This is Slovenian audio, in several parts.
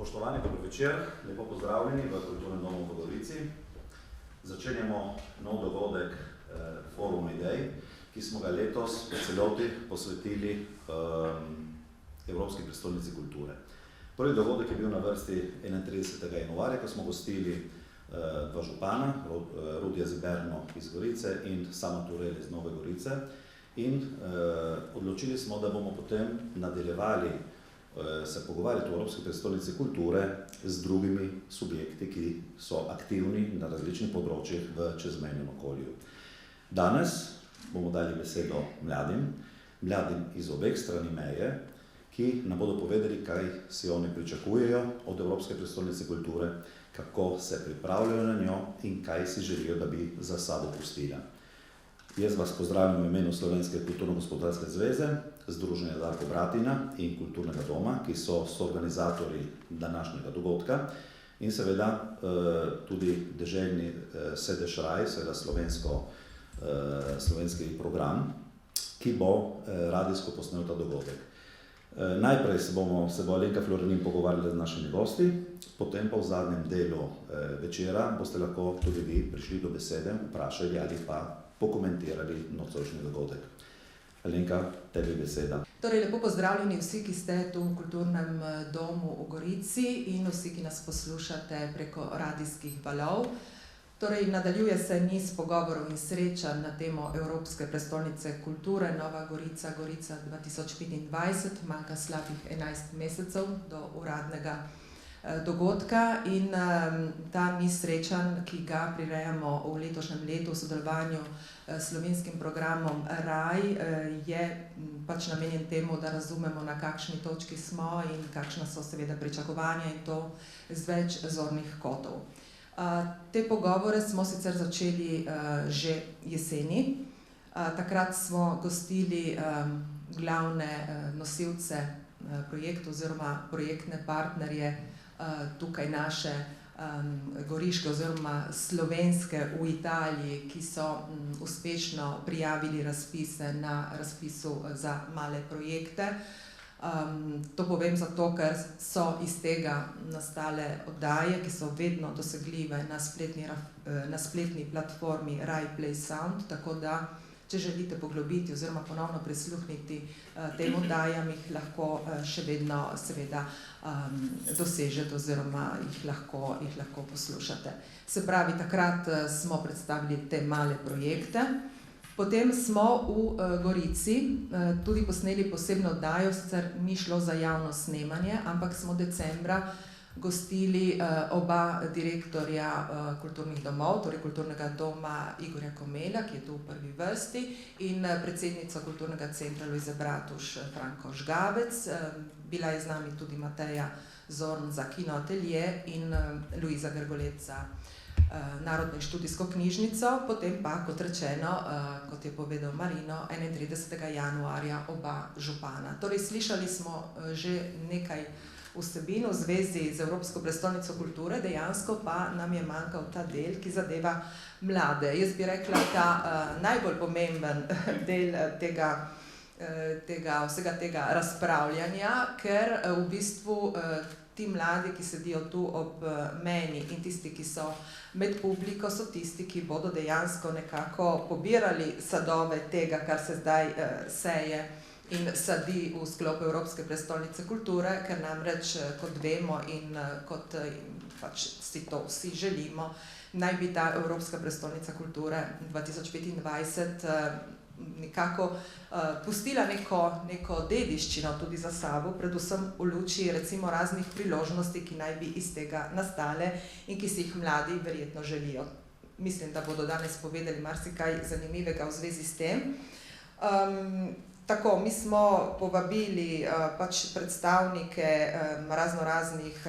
Spoštovani, dober večer, lepo pozdravljeni v Kulturnem domu v Gorici. Začenjamo nov dogodek Forum idej, ki smo ga letos v celoti posvetili Evropski prestolnici kulture. Prvi dogodek je bil na vrsti 31. januarja, ko smo gostili dva župana, Rudija Ziberno iz Gorice in Sama Turel iz Nove Gorice. In odločili smo, da bomo potem nadaljevali se pogovarjati o Evropski prestolnici kulture z drugimi subjekti, ki so aktivni na različnih področjih v čezmejnem okolju. Danes bomo dali besedo mladim iz obeh strani meje, ki nam bodo povedali, kaj si oni pričakujejo od Evropske prestolnice kulture, kako se pripravljajo na njo in kaj si želijo, da bi za sabo pustila. Jaz vas pozdravljam v imenu Slovenske kulturno-gospodarske zveze, Združenja Darko Bratina in Kulturnega doma, ki so soorganizatorji današnjega dogodka, in seveda tudi deželni sedež RAI, seveda slovenski program, ki bo radijsko posnel ta dogodek. Najprej se bo Alenka Florenin pogovarjala z našimi gosti, potem pa v zadnjem delu večera boste lahko tudi vi prišli do besede, vprašali ali pa pokomentirali nocojšnji dogodek. Alenka, tebi beseda. Torej, lepo pozdravljeni vsi, ki ste tu v Kulturnem domu v Gorici in vsi, ki nas poslušate preko radijskih valov. Torej, nadaljuje se niz pogovorov in srečanj na temo Evropske prestolnice kulture Nova Gorica, Gorica 2025, manjka slabih 11 mesecev do uradnega dogodka in ta niz srečanj, ki ga prirejamo v letošnjem letu v sodelovanju s slovenskim programom RAI, je pač namenjen temu, da razumemo, na kakšni točki smo in kakšna so seveda pričakovanja in to z več zornih kotov. Te pogovore smo sicer začeli že jeseni. Takrat smo gostili glavne nosilce projektov oziroma projektne partnerje tukaj naše goriške oziroma slovenske v Italiji, ki so uspešno prijavili razpise na razpisu za male projekte. To povem zato, ker so iz tega nastale oddaje, ki so vedno dosegljive na spletni platformi RAI Play Sound, tako da, če želite poglobiti oziroma ponovno prisluhniti tem oddajam, jih lahko še vedno seveda dosežete oziroma jih lahko poslušate. Se pravi, takrat smo predstavili te male projekte. Potem smo v Gorici tudi posneli posebno oddajo, sicer ni šlo za javno snemanje, ampak smo decembra gostili oba direktorja kulturnih domov, torej Kulturnega doma Igorja Komela, ki je tu v prvi vrsti, in predsednica Kulturnega centra Lojze Bratuš Franko Žgabec. Bila je z nami tudi Mateja Zorn za Kino Atelje in Luiza Grgolet za Narodno in študijsko knjižnico, potem pa, kot rečeno, kot je povedal Marino, 31. januarja oba župana. Torej, slišali smo že nekaj vsebin v zvezi z Evropsko prestolnico kulture, dejansko pa nam je manjkal ta del, ki zadeva mlade. Jaz bi rekla, ta najbolj pomemben del vsega tega razpravljanja, ker v bistvu ti mladi, ki sedijo tu ob meni in tisti, ki so med publiko, so tisti, ki bodo dejansko nekako pobirali sadove tega, kar se zdaj seje in sadi v sklopu Evropske prestolnice kulture, ker namreč, kot vemo in kot pač si to vsi želimo, naj bi ta Evropska prestolnica kulture 2025 nekako pustila neko dediščino tudi za sabo, predvsem v luči recimo raznih priložnosti, ki naj bi iz tega nastale in ki si jih mladi verjetno želijo. Mislim, da bodo danes povedali marsikaj zanimivega v zvezi s tem. Tako, mi smo povabili pač predstavnike raznoraznih,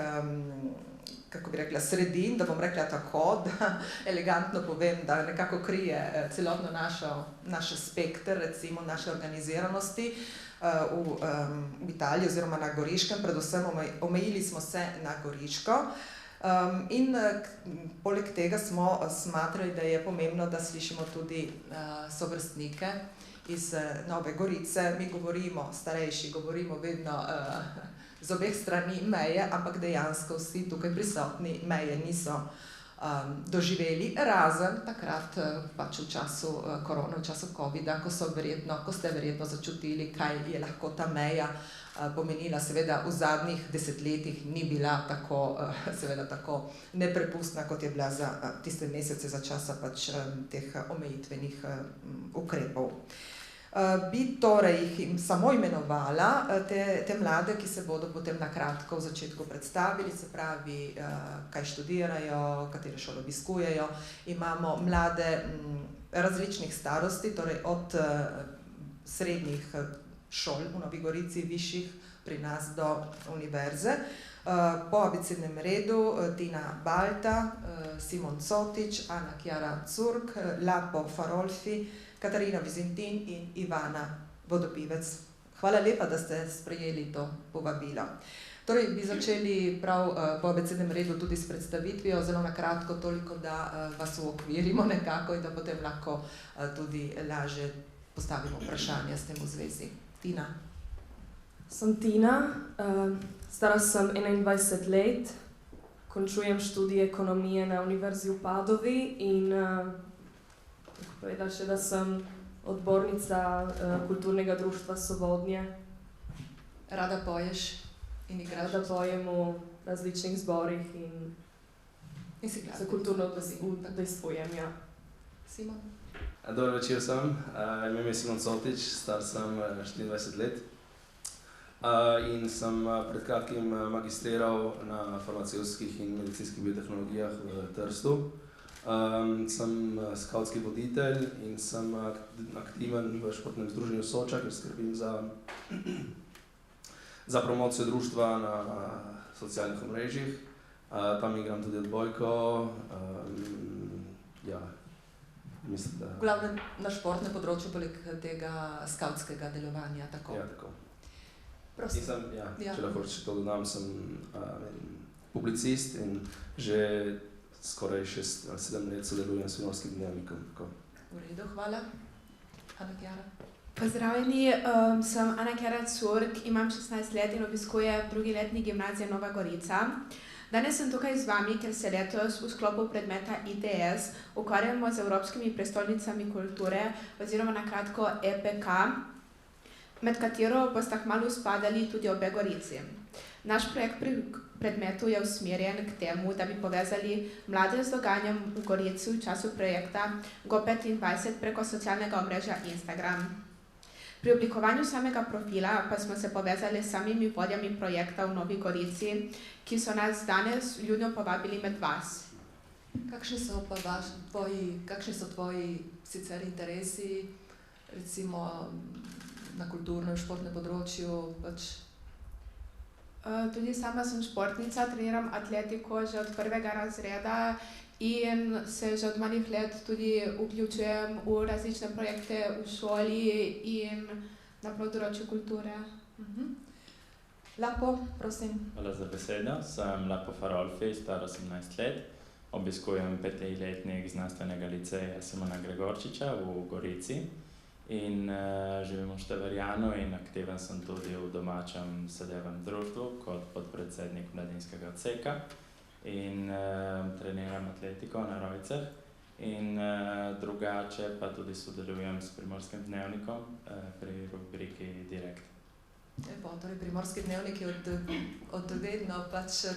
kako bi rekla, sredin, da bom rekla tako, da elegantno povem, da nekako krije celotno naš spekter, recimo naše organiziranosti v Italiji oziroma na Goriškem, predvsem omejili smo se na Goriško. In poleg tega smo smatrali, da je pomembno, da slišimo tudi sovrstnike iz Nove Gorice. Mi govorimo, starejši, govorimo vedno z obeh strani meje, ampak dejansko vsi tukaj prisotni meje niso doživeli, razen takrat pač v času korone, v času covida, ko ste verjetno začutili, kaj je lahko ta meja pomenila. Seveda v zadnjih desetletjih ni bila tako neprepustna, kot je bila za tiste mesece za časa pač teh omejitvenih ukrepov. Bi torej jih samo imenovala te mlade, ki se bodo potem na kratko v začetku predstavili, se pravi, kaj študirajo, katere šole obiskujejo. Imamo mlade različnih starosti, torej od srednjih šol v Novi Gorici, višjih pri nas do univerze. Po abecednem redu Tina Balta, Simon Cotič, Ana Chiara Curk, Lapo Farolfi, Katarina Vizintin in Ivana Vodopivec. Hvala lepa, da ste sprejeli to povabilo. Torej bi začeli prav po abecednem redu tudi s predstavitvijo, zelo na kratko, toliko, da vas uokvirimo nekako in da potem lahko tudi lažje postavimo vprašanja s tem v zvezi. Tina. Sem Tina, stara sem 21 let, končujem študij ekonomije na Univerzi v Padovi in povedala še, da sem odbornica kulturnega društva Sovodnje. Rada poješ in igraš? Rada pojem v različnih zborih in za kulturno udejstvujem, ja. Simon? Dober večer sem, ime je Simon Cotič, star sem 24 let in sem pred kratkim magistriral na farmacevtskih in medicinskih biotehnologijah v Trstu. Sem skavtski voditelj in sem aktiven v športnem združenju Soča, ker skrbim za promocijo društva na socialnih omrežjih. Tam igram tudi odbojko, ja, mislim, da... V glavnem na športnem področju poleg tega skavtskega delovanja, tako? Ja, tako. Prosim. In sem, če lahko še to dodam, sem publicist in že skoraj 6 ali 7 let sodelujem s Primorskim dnevnikom. V redu, hvala. Ana Chiara. Pozdravljeni, sem Ana Chiara Curk, imam 16 let in obiskujem drugi letnik gimnazije Nova Gorica. Danes sem tukaj z vami, ker se letos v sklopu predmeta ITS ukvarjamo z evropskimi prestolnicami kulture oziroma na kratko EPK, med katero bosta kmalu spadali tudi obe Gorici. Naš projekt pri predmetu je usmerjen k temu, da bi povezali mlade z dogajanjem v Gorici v času projekta Go25 preko socialnega omrežja Instagram. Pri oblikovanju samega profila pa smo se povezali s samimi vodjami projekta v Novi Gorici, ki so nas danes ljudno povabili med vas. Kakšni so tvoji sicer interesi, recimo na kulturnem, športnem področju pač? Tudi sama sem športnica, treniram atletiko že od 1. razreda in se že od malih let tudi vključujem v različne projekte v šoli in na področju kulture. Lapo, prosim. Hvala za besedo. Sem Lapo Farolfi, star 18 let. Obiskujem 5-letnik znanstvenega liceja Simona Gregorčiča v Gorici in živim v Števerjanu in aktiven sem tudi v domačem sedevem društvu kot podpredsednik mladinskega odseka in treniram atletiko na Rojcah in drugače pa tudi sodelujem s Primorskim dnevnikom pri rubriki Direkt. Lepo, torej Primorski dnevnik je od vedno pač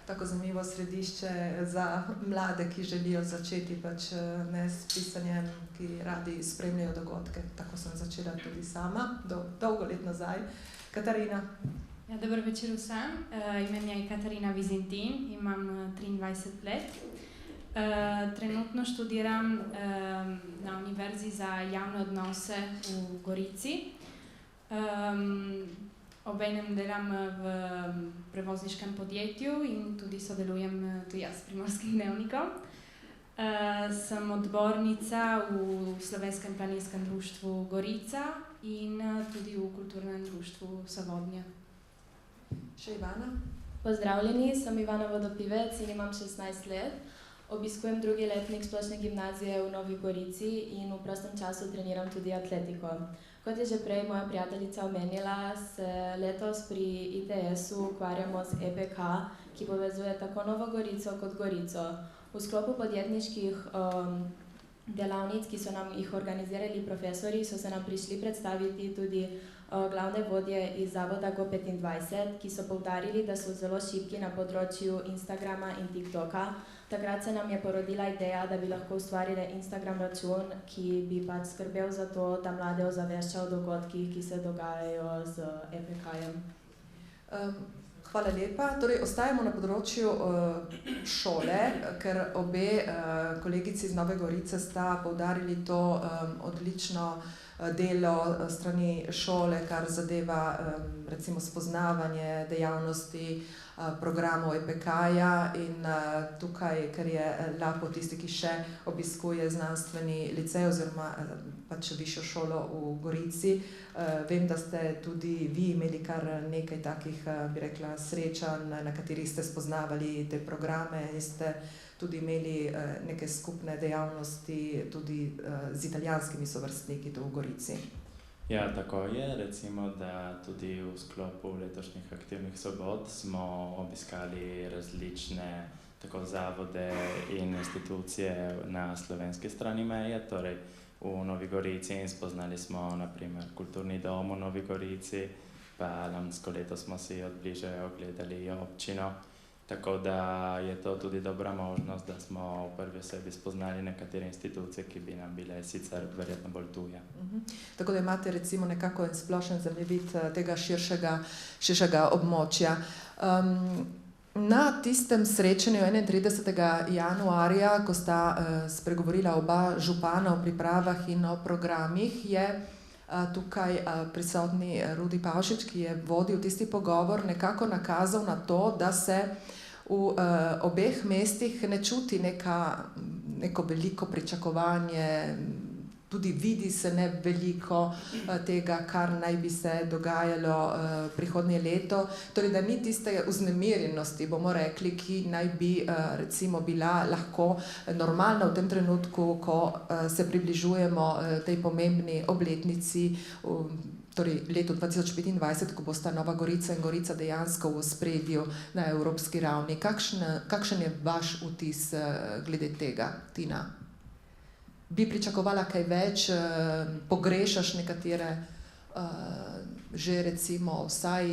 tako zanimivo središče za mlade, ki želijo začeti pač ne s pisanjem, ki radi spremljajo dogodke. Tako sem začela tudi sama, dolgo let nazaj. Katarina. Ja, dober večer vsem. Ime je Katarina Vizintin, imam 23 let. Trenutno študiram na Univerzi za javne odnose v Gorici. Obenem delam v prevozniškem podjetju in tudi sodelujem tudi jaz s Primorskim dnevnikom. Sem odbornica v Slovenskem planinskem društvu Gorica in tudi v kulturnem društvu Sovodnje. Še Ivana? Pozdravljeni, sem Ivana Vodopivec in imam 16 let. Obiskujem drugi letnik splošne gimnazije v Novi Gorici in v prostem času treniram tudi atletiko. Kot je že prej moja prijateljica omenila, se letos pri ITS-u ukvarjamo z EPK, ki povezuje tako Novo Gorico kot Gorico. V sklopu podjetniških delavnic, ki so nam jih organizirali profesori, so se nam prišli predstaviti tudi glavne vodje iz zavoda Go25, ki so poudarili, da so zelo šibki na področju Instagrama in TikToka. Takrat se nam je porodila ideja, da bi lahko ustvarili Instagram račun, ki bi pač skrbel za to, da mlade ozavešča o dogodkih, ki se dogajajo z EPK-jem. Hvala lepa. Torej, ostajamo na področju šole, ker obe kolegici iz Nove Gorice sta poudarili to odlično delo strani šole, kar zadeva recimo spoznavanje dejavnosti programov EPK-ja in tukaj, ker je Lapo tisti, ki še obiskuje znanstveni licej oziroma pač višjo šolo v Gorici. Vem, da ste tudi vi imeli kar nekaj takih, bi rekla, srečanj, na katerih ste spoznavali te programe in ste tudi imeli neke skupne dejavnosti tudi z italijanskimi sovrstniki tu v Gorici. Ja, tako je. Recimo, da tudi v sklopu letošnjih aktivnih sobot smo obiskali različne tako zavode in institucije na slovenski strani meje, torej v Novi Gorici, in spoznali smo na primer Kulturni dom v Novi Gorici, pa lansko leto smo si odbliže ogledali občino. Tako da je to tudi dobra možnost, da smo v prvi osebi spoznali nekatere institucije, ki bi nam bile sicer verjetno bolj tuje. Tako da imate recimo nekako en splošen zemljevid tega širšega območja. Na tistem srečanju 31. januarja, ko sta spregovorila oba župana o pripravah in o programih, je tukaj prisotni Rudi Pavšič, ki je vodil tisti pogovor, nekako nakazal na to, da se v obeh mestih ne čuti neko veliko pričakovanje, tudi vidi se ne veliko tega, kar naj bi se dogajalo prihodnje leto. Torej, da ni tiste vznemirjenosti, bomo rekli, ki naj bi recimo bila lahko normalna v tem trenutku, ko se približujemo tej pomembni obletnici, torej letu 2025, ko bosta Nova Gorica in Gorica dejansko v ospredju na evropski ravni. Kakšen je vaš vtis glede tega, Tina? Bi pričakovala kaj več, pogrešaš nekatere že recimo vsaj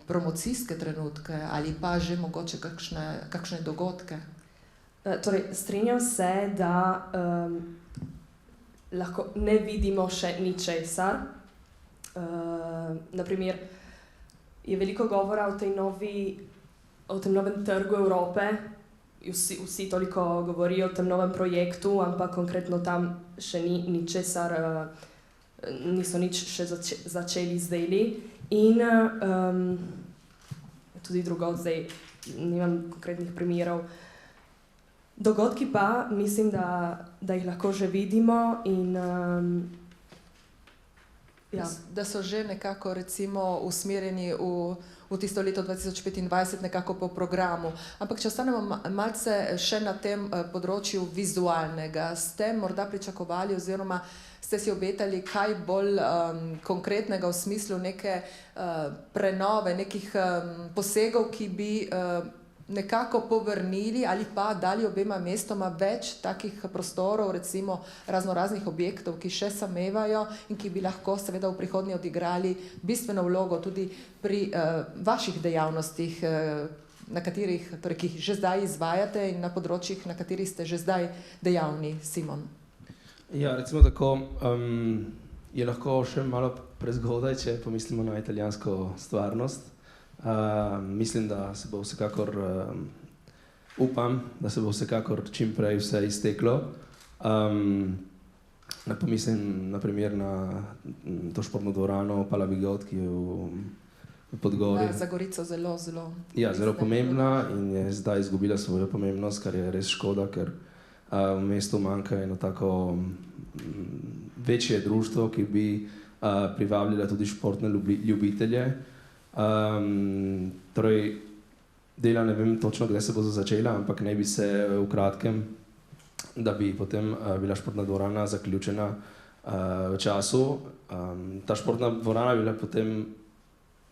promocijske trenutke ali pa že mogoče kakšne dogodke? Torej, strinjam se, da lahko ne vidimo še ničesar. Naprimer, je veliko govora o tem novem trgu Evrope. Vsi toliko govorijo o tem novem projektu, ampak konkretno tam še ni ničesar, niso nič še začeli z deli. In tudi drugod, zdaj nimam konkretnih primerov. Dogodki pa mislim, da jih lahko že vidimo in da so že nekako recimo usmerjeni v tisto leto 2025 nekako po programu. Ampak če ostanemo malce še na tem področju vizualnega, ste morda pričakovali oziroma ste si obetali kaj bolj konkretnega v smislu neke prenove, nekih posegov, ki bi nekako povrnili ali pa dali obema mestoma več takih prostorov, recimo raznoraznih objektov, ki še samevajo in ki bi lahko seveda v prihodnje odigrali bistveno vlogo tudi pri vaših dejavnostih, na katerih, torej, ki jih že zdaj izvajate in na področjih, na katerih ste že zdaj dejavni, Simon. Ja, recimo tako, je lahko še malo prezgodaj, če pomislimo na italijansko stvarnost. Mislim, da se bo vsekakor, upam, da se bo vsekakor čim prej vse izteklo. Pomislim na primer na to športno dvorano Palabigot, ki je v Podgori. Za Gorico zelo zelo pomembna in je zdaj izgubila svojo pomembnost, kar je res škoda, ker v mestu manjka eno tako večje društvo, ki bi privabljala tudi športne ljubitelje. Torej, dela, ne vem točno, kdaj se bo začela, ampak naj bi se v kratkem, da bi potem bila športna dvorana zaključena v času. Ta športna dvorana bi bila potem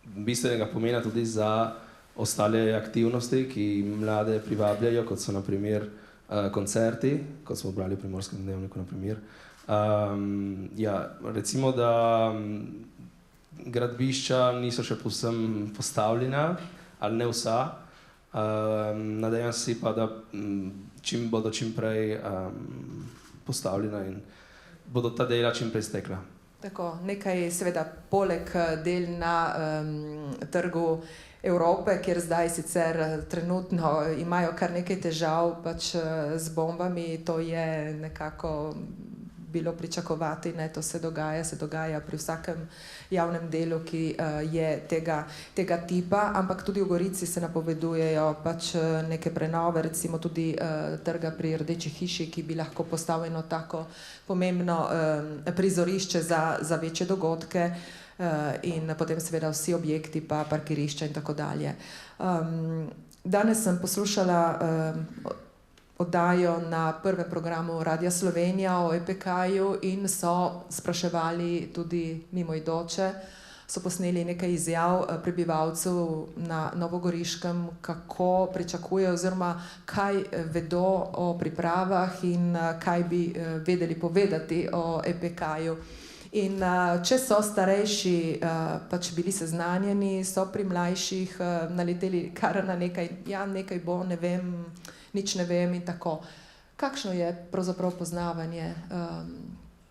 bistvenega pomena tudi za ostale aktivnosti, ki mlade privabljajo, kot so na primer koncerti, kot smo brali v Primorskem dnevniku, na primer. Ja, recimo, da gradbišča niso še povsem postavljena, ali ne vsa. Nadejam si pa, da bodo čim prej postavljena in bodo ta dela čim prej stekla. Tako, nekaj seveda poleg del na trgu Evrope, kjer zdaj sicer trenutno imajo kar nekaj težav pač z bombami, to je nekako bilo pričakovati, ne, to se dogaja pri vsakem javnem delu, ki je tega tipa, ampak tudi v Gorici se napovedujejo pač neke prenove, recimo tudi trga pri Rdeči hiši, ki bi lahko postal eno tako pomembno prizorišče za večje dogodke in potem seveda vsi objekti pa parkirišča in tako dalje. Danes sem poslušala oddajo na prvem programu Radia Slovenija o EPK-ju in so spraševali tudi mimoidoče, so posneli nekaj izjav prebivalcev na Novogoriškem, kako pričakujejo oziroma kaj vedo o pripravah in kaj bi vedeli povedati o EPK-ju. In če so starejši pač bili seznanjeni, so pri mlajših naleteli kar na nekaj, ja, nekaj bo, ne vem, nič ne vem in tako. Kakšno je pravzaprav poznavanje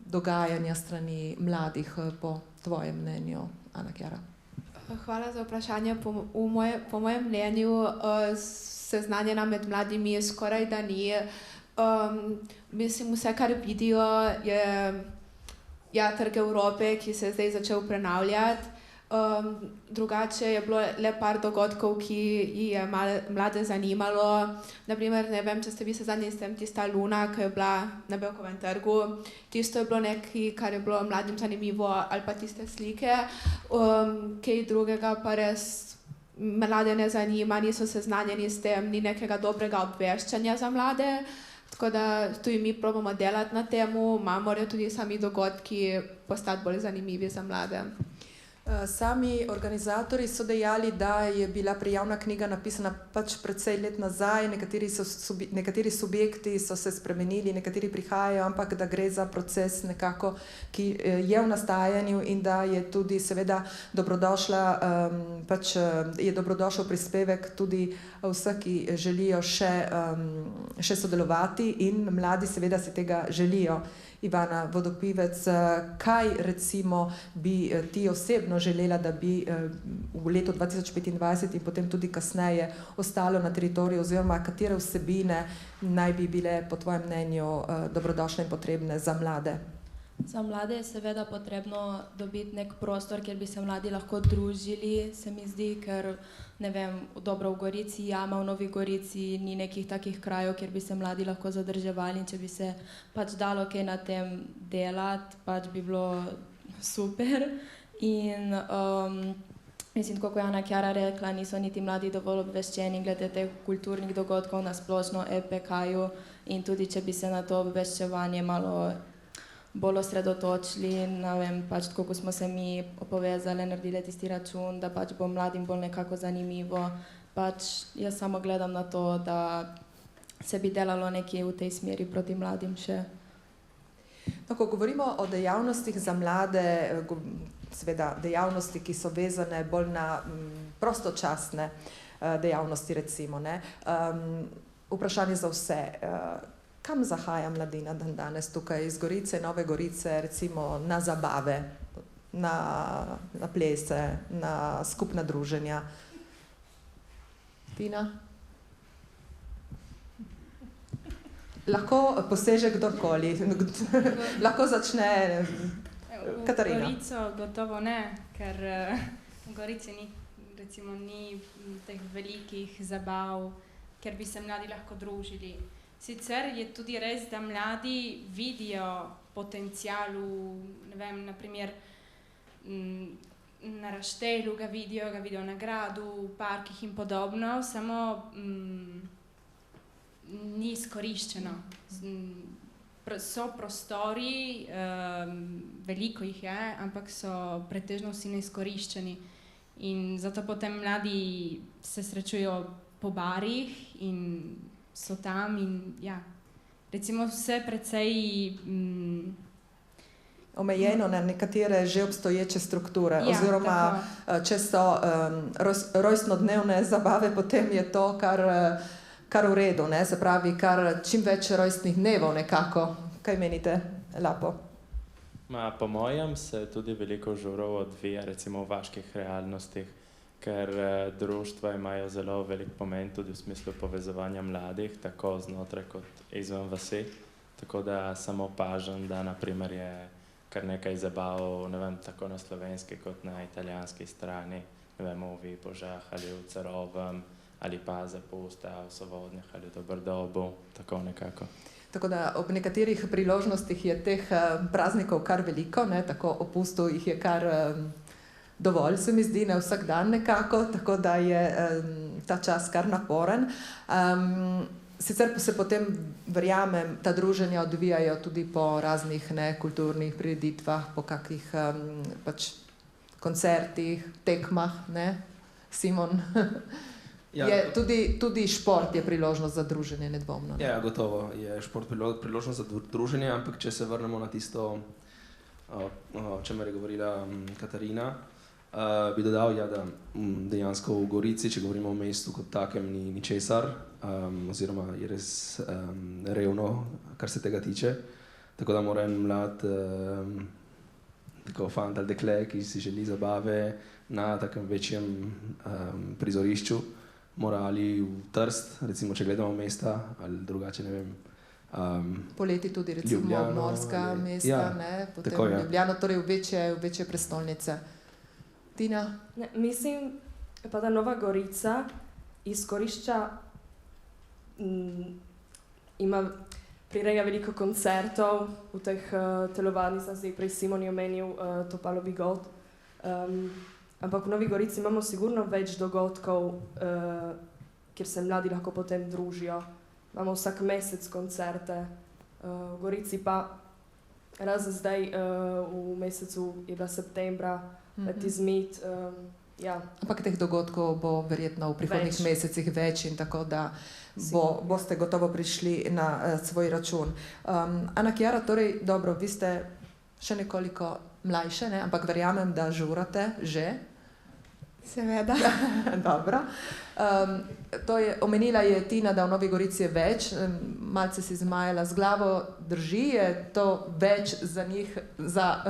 dogajanja strani mladih po tvojem mnenju, Ana Kjara? Hvala za vprašanje. Po mojem mnenju seznanjena med mladimi skoraj da ni. Mislim, vse, kar vidijo, je trg Evrope, ki se je zdaj začel prenavljati. Drugače je bilo le par dogodkov, ki je mlade zanimalo. Naprimer, ne vem, če ste vi seznanjeni s tem, tista Luna, ki je bila na Bevkovem trgu. Tisto je bilo nekaj, kar je bilo mladim zanimivo, ali pa tiste slike. Kaj drugega pa res mlade ne zanima, niso seznanjeni s tem, ni nekega dobrega obveščanja za mlade. Tako da tudi mi probamo delati na temu, morajo tudi sami dogodki postati bolj zanimivi za mlade. Sami organizatorji so dejali, da je bila prijavna knjiga napisana pač precej let nazaj, nekateri subjekti so se spremenili, nekateri prihajajo, ampak da gre za proces nekako, ki je v nastajanju in da je tudi seveda dobrodošel prispevek tudi vseh, ki želijo še sodelovati in mladi seveda si tega želijo. Ivana Vodopivec, kaj recimo bi ti osebno želela, da bi v letu 2025 in potem tudi kasneje ostalo na teritoriju oziroma katere vsebine naj bi bile po tvojem mnenju dobrodošle in potrebne za mlade? Za mlade je seveda potrebno dobiti nek prostor, kjer bi se mladi lahko družili, se mi zdi, ker ne vem, dobro v Gorici, Jama v Novi Gorici, ni nekih takih krajev, kjer bi se mladi lahko zadrževali in če bi se pač dalo kaj na tem delati, pač bi bilo super. In mislim, kako je Ana Kjara rekla, niso niti mladi dovolj obveščeni glede teh kulturnih dogodkov na splošno EPK-ju in tudi če bi se na to obveščevanje malo bolj osredotočili, ne vem, pač tako, ko smo se mi povezali, naredili tisti račun, da pač bo mladim bolj nekako zanimivo. Pač jaz samo gledam na to, da se bi delalo nekje v tej smeri proti mladim še. No, ko govorimo o dejavnostih za mlade, seveda dejavnosti, ki so vezane bolj na prostočasne dejavnosti, recimo, ne? Vprašanje za vse. Kam zahaja mladina danes tukaj iz Gorice, Nove Gorice, recimo na zabave, na plese, na skupna druženja? Tina? Lahko poseže kdorkoli, lahko začne Katarina. V Gorico gotovo ne, ker v Gorici ni teh velikih zabav, ker bi se mladi lahko družili. Sicer je tudi res, da mladi vidijo potencial v, ne vem, naprimer, na Raštelju ga vidijo na gradu, v parkih in podobno, samo ni izkoriščeno. So prostori, veliko jih je, ampak so pretežno vsi neizkoriščeni. In zato potem mladi se srečujejo po barih in so tam in ja, recimo vse precej omejeno na nekatere že obstoječe strukture, ja, oziroma če so rojstnodnevne zabave, potem je to kar v redu, ne? Se pravi, kar čim več rojstnih dnevov nekako. Kaj menite, Lapo? Po mojem se tudi veliko žurov odvija recimo v vaških realnostih, ker društva imajo zelo velik pomen tudi v smislu povezovanja mladih, tako znotraj kot izven vasi. Tako da sem opažen, da naprimer je kar nekaj zabav, ne vem, tako na slovenski kot na italijanski strani, ne vem, v Vipožah ali v Cerovem, ali pa Zapusta, v Sovodnjah ali v Dobrdobu, tako nekako. Tako da ob nekaterih priložnostih je teh praznikov kar veliko, ne? Tako opustov jih je kar dovolj, se mi zdi, ne vsak dan nekako, tako da je ta čas kar naporen. Sicer se potem, verjamem, ta druženja odvijajo tudi po raznih kulturnih prireditvah, po kakih pač koncertih, tekmah, ne? Simon? Ja. Je tudi šport je priložnost za druženje, nedvomno. Ja, gotovo je šport priložnost za druženje, ampak če se vrnemo na tisto, o čemer je govorila Katarina, bi dodal, ja, da dejansko v Gorici, če govorimo o mestu kot takem, ni ničesar, oziroma je res revno, kar se tega tiče. Tako da mora en mlad tako fant ali dekle, ki si želi zabave na takem večjem prizorišču, mora ali v Trst, recimo, če gledamo mesta, ali drugače, ne vem. Poleti tudi recimo Ljubljano, morska mesta, ja, ne? Potem tako, ja. Ljubljano, torej v večje prestolnice. Tina? Ne, mislim pa, da Nova Gorica izkorišča, ima prireja veliko koncertov v teh telovadnicah, zdaj prej Simon je omenil Topalo Bigot. Ampak v Novi Gorici imamo sigurno več dogodkov, kjer se mladi lahko potem družijo. Imamo vsak mesec koncerte. V Gorici pa razen zdaj v mesecu je bila septembra, Tizmit, ja. Ampak teh dogodkov bo verjetno v prihodnjih mesecih več in tako da boste gotovo prišli na svoj račun. Ana Chiara, torej, dobro, vi ste še nekoliko mlajše, ne? Ampak verjamem, da žurate že. Seveda. Dobro. Omenila je Tina, da v Novi Gorici je več, malce si zmajala z glavo, drži, je to več za njih, za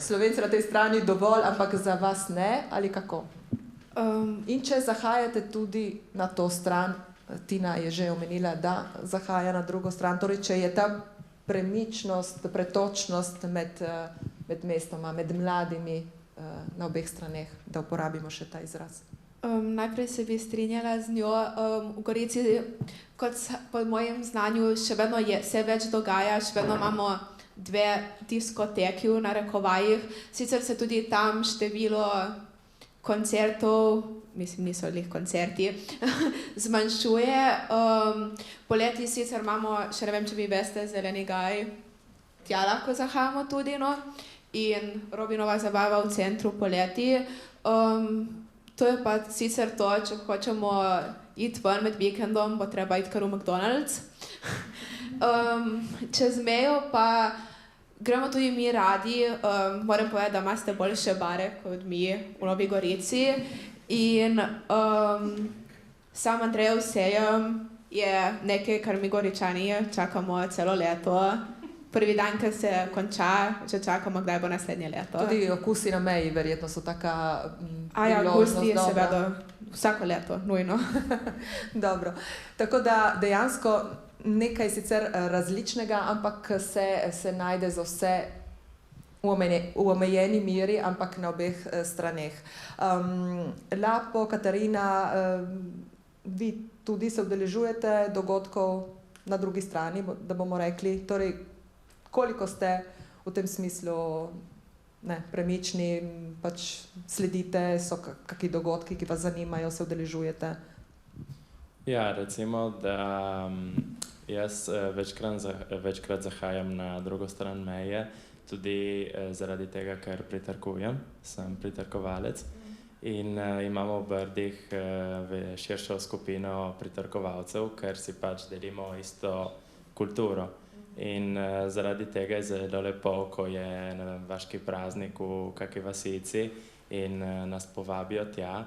Slovence na tej strani dovolj, ampak za vas ne, ali kako? In če zahajate tudi na to stran, Tina je že omenila, da zahaja na drugo stran, torej če je ta premičnost, pretočnost med mestoma, med mladimi, na obeh straneh, da uporabimo še ta izraz. Najprej se bi strinjala z njo. V Gorici, kot po mojem znanju, še vedno se več dogaja, še vedno imamo 2 diskoteki v narekovajih. Sicer se tudi tam število koncertov, mislim, niso lih koncerti, zmanjšuje. Poleti sicer imamo, še ne vem, če vi veste, Zeleni gaj, tja lahko zahajamo tudi, no. In Robinova zabava v centru poleti. To je pa sicer to, če hočemo iti ven med vikendom, bo treba iti kar v McDonald's. Čez mejo pa gremo tudi mi radi. Moram povedati, da imate boljše bare kot mi v Novi Gorici. In sam Andrejev sejem je nekaj, kar mi Goričani čakamo celo leto. Prvi dan, ko se konča, že čakamo, kdaj bo naslednje leto. Tudi okusi na meji verjetno so taka priložnost. Okusi seveda vsako leto, nujno. Dobro. Tako da dejansko nekaj sicer različnega, ampak se najde za vse v omejeni meri, ampak na obeh straneh. Lapo, Katarina, vi tudi se udeležujete dogodkov na drugi strani, da bomo rekli, torej koliko ste v tem smislu premični, pač sledite, so kakšni dogodki, ki vas zanimajo, se udeležujete? Ja, recimo, da jaz večkrat zahajam na drugo stran meje, tudi zaradi tega, ker pritrkujem, sem pritrkovalec. In imamo v Brdih širšo skupino pritrkovalcev, ker si pač delimo isto kulturo. In zaradi tega je zelo lepo, ko je vaški praznik v kakšni vasici in nas povabijo tja.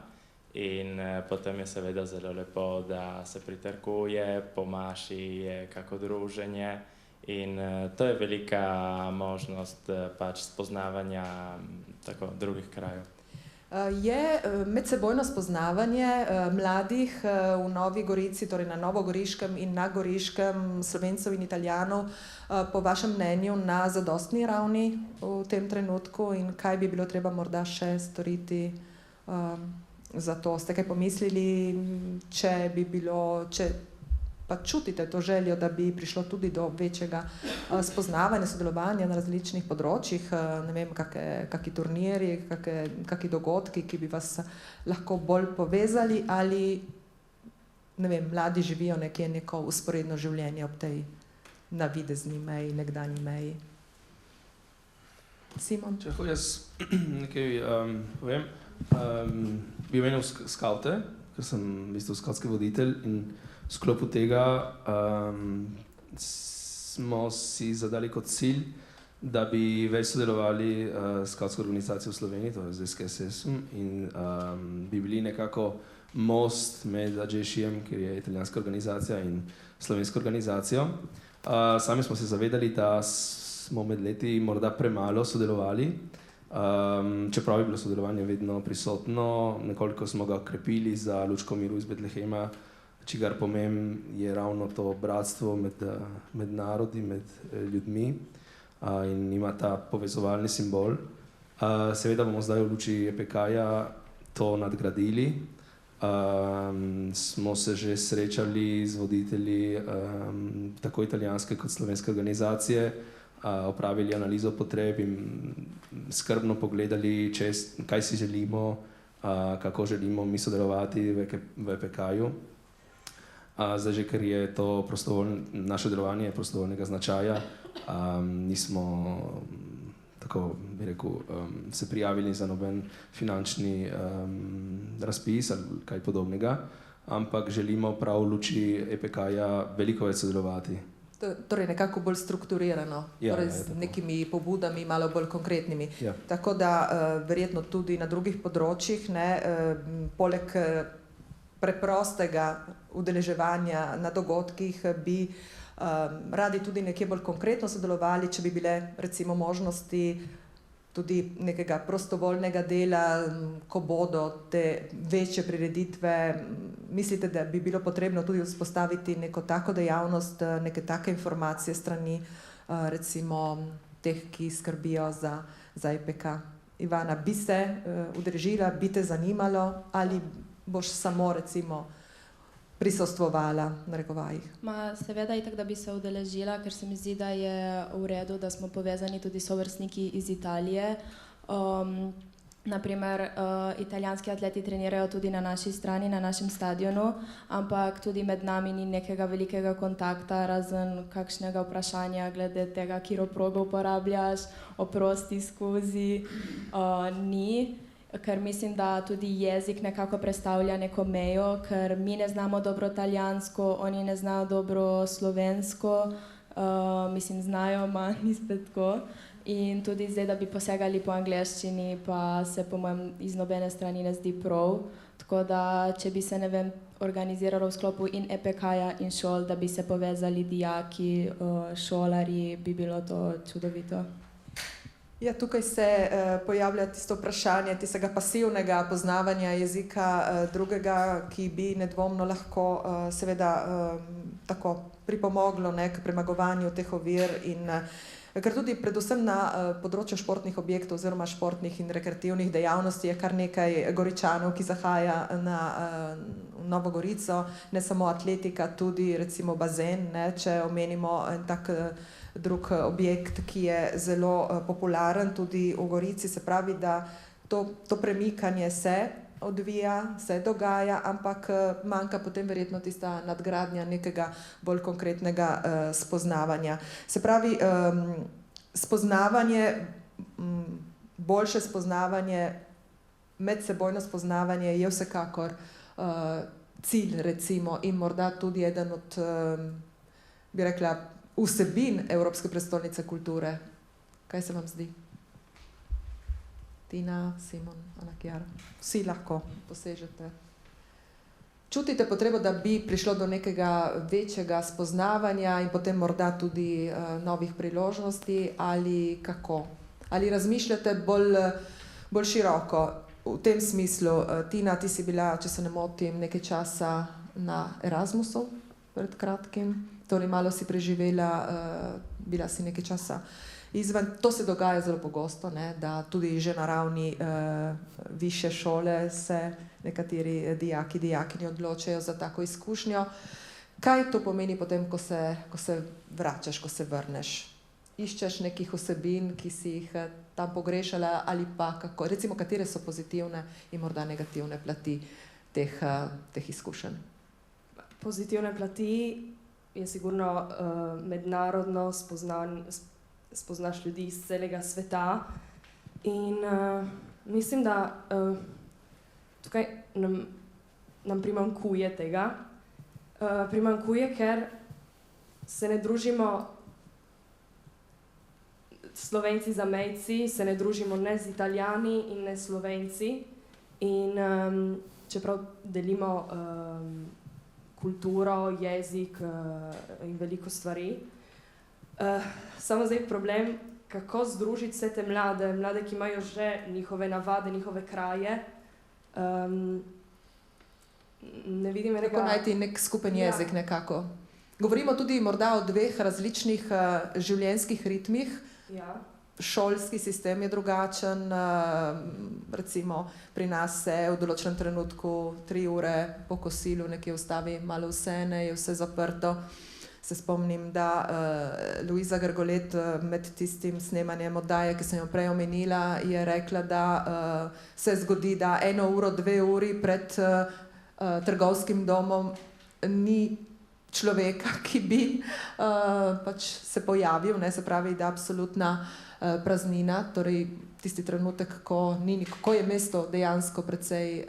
In potem je seveda zelo lepo, da se pritrkuje, po maši je kako druženje. In to je velika možnost pač spoznavanja tako drugih krajev. Je medsebojno spoznavanje mladih v Novi Gorici, torej na Novogoriškem in na Goriškem, Slovencev in Italijanov, po vašem mnenju na zadostni ravni v tem trenutku in kaj bi bilo treba morda še storiti za to? Ste kaj pomislili, če pa čutite to željo, da bi prišlo tudi do večjega spoznavanja, sodelovanja na različnih področjih, ne vem, kakšni turnirji, kakšni dogodki, ki bi vas lahko bolj povezali, ali ne vem, mladi živijo nekje neko vzporedno življenje ob tej navidezni meji, nekdanji meji? Simon? Če lahko jaz nekaj povem, bi omenil skavte, ker sem v bistvu skavtski voditelj in v sklopu tega smo si zadali kot cilj, da bi več sodelovali s skavtsko organizacijo v Sloveniji, to je z SKSS-om, in bi bili nekako most med AJŠ-jem, ki je italijanska organizacija, in slovensko organizacijo. Sami smo se zavedali, da smo med leti morda premalo sodelovali, čeprav je bilo sodelovanje vedno prisotno, nekoliko smo ga okrepili za Lučko miru iz Betlehema, čigar pomen je ravno to bratstvo med narodi, med ljudmi in ima ta povezovalni simbol. Seveda bomo zdaj v luči EPK-ja to nadgradili. Smo se že srečali z voditelji tako italijanske kot slovenske organizacije, opravili analizo potreb in skrbno pogledali, kaj si želimo, kako želimo mi sodelovati v EPK-ju. Zdaj že, ker je to naše delovanje prostovoljnega značaja, nismo tako, bi rekel, se prijavili za noben finančni razpis ali kaj podobnega, ampak želimo prav v luči EPK-ja veliko več sodelovati. Torej nekako bolj strukturirano, torej z nekimi pobudami, malo bolj konkretnimi. Ja. Tako da verjetno tudi na drugih področjih, poleg preprostega udeleževanja na dogodkih bi radi tudi nekje bolj konkretno sodelovali, če bi bile recimo možnosti tudi nekega prostovoljnega dela, ko bodo te večje prireditve. Mislite, da bi bilo potrebno tudi vzpostaviti neko tako dejavnost, neke take informacije strani recimo teh, ki skrbijo za EPK? Ivana, bi se udeležila, bi te zanimalo ali boš samo recimo prisostvovala v narekovajih? Seveda itak, da bi se udeležila, ker se mi zdi, da je v redu, da smo povezani tudi s sovrstniki iz Italije. Naprimer, italijanski atleti trenirajo tudi na naši strani, na našem stadionu, ampak tudi med nami ni nekega velikega kontakta, razen kakšnega vprašanja glede tega, katero progo uporabljaš, oprosti skozi, ni. Ker mislim, da tudi jezik nekako predstavlja neko mejo, ker mi ne znamo dobro italijansko, oni ne znajo dobro slovensko, znajo, ni spet tako. In tudi zdaj, da bi posegali po angleščini, pa se po mojem iz nobene strani ne zdi prav. Tako da, če bi se, ne vem, organiziralo v sklopu in EPK-ja in šol, da bi se povezali dijaki, šolarji, bi bilo to čudovito. Ja, tukaj se pojavlja tisto vprašanje tistega pasivnega poznavanja jezika drugega, ki bi nedvomno lahko seveda tako pripomoglo k premagovanju teh ovir in Ker tudi predvsem na področju športnih objektov oziroma športnih in rekreativnih dejavnosti je kar nekaj Goričanov, ki zahaja na Novo Gorico, ne samo atletika, tudi recimo bazen, ne, če omenimo en tak drug objekt, ki je zelo popularen tudi v Gorici, se pravi, da to premikanje se odvija, se dogaja, ampak manjka potem verjetno tista nadgradnja nekega bolj konkretnega spoznavanja. Se pravi, spoznavanje, boljše spoznavanje, medsebojno spoznavanje je vsekakor cilj, recimo, in morda tudi eden od, bi rekla, vsebin Evropske prestolnice kulture. Kaj se vam zdi? Tina, Simon, Ana Chiara, vsi lahko posežete. Čutite potrebo, da bi prišlo do nekega večjega spoznavanja in potem morda tudi novih priložnosti, ali kako? Ali razmišljate bolj široko v tem smislu? Tina, ti si bila, če se ne motim, nekaj časa na Erasmusu pred kratkim, torej malo si preživela, bila si nekaj časa izven. To se dogaja zelo pogosto, ne, da tudi že na ravni višje šole se nekateri dijakinje odločajo za tako izkušnjo. Kaj to pomeni potem, ko se vračaš, ko se vrneš? Iščeš nekih vsebin, ki si jih tam pogrešala, ali pa kako? Recimo, katere so pozitivne in morda negativne plati teh izkušenj? Pozitivne plati je sigurno mednarodno spoznaš ljudi iz celega sveta in mislim, da tukaj nam primanjkuje tega. Primanjkuje, ker se ne družimo Slovenci zamejci, se ne družimo ne z Italijani in ne Slovenci in čeprav delimo kulturo, jezik in veliko stvari. Samo zdaj problem, kako združiti vse te mlade, ki imajo že njihove navade, njihove kraje. Ne vidim enega... Kako najti nek skupen jezik nekako. Govorimo tudi morda o dveh različnih življenjskih ritmih. Ja. Šolski sistem je drugačen, recimo pri nas se v določenem trenutku 3 ure po kosilu nekje ustavi malo vse, ne, je vse zaprto. Se spomnim, da Luisa Grgolet med tistim snemanjem oddaje, ki sem jo prej omenila, je rekla, da se zgodi, da 1 uro, 2 uri pred trgovskim domom ni človeka, ki bi pač se pojavil, ne, se pravi, da absolutna praznina, torej tisti trenutek, ko je mesto dejansko precej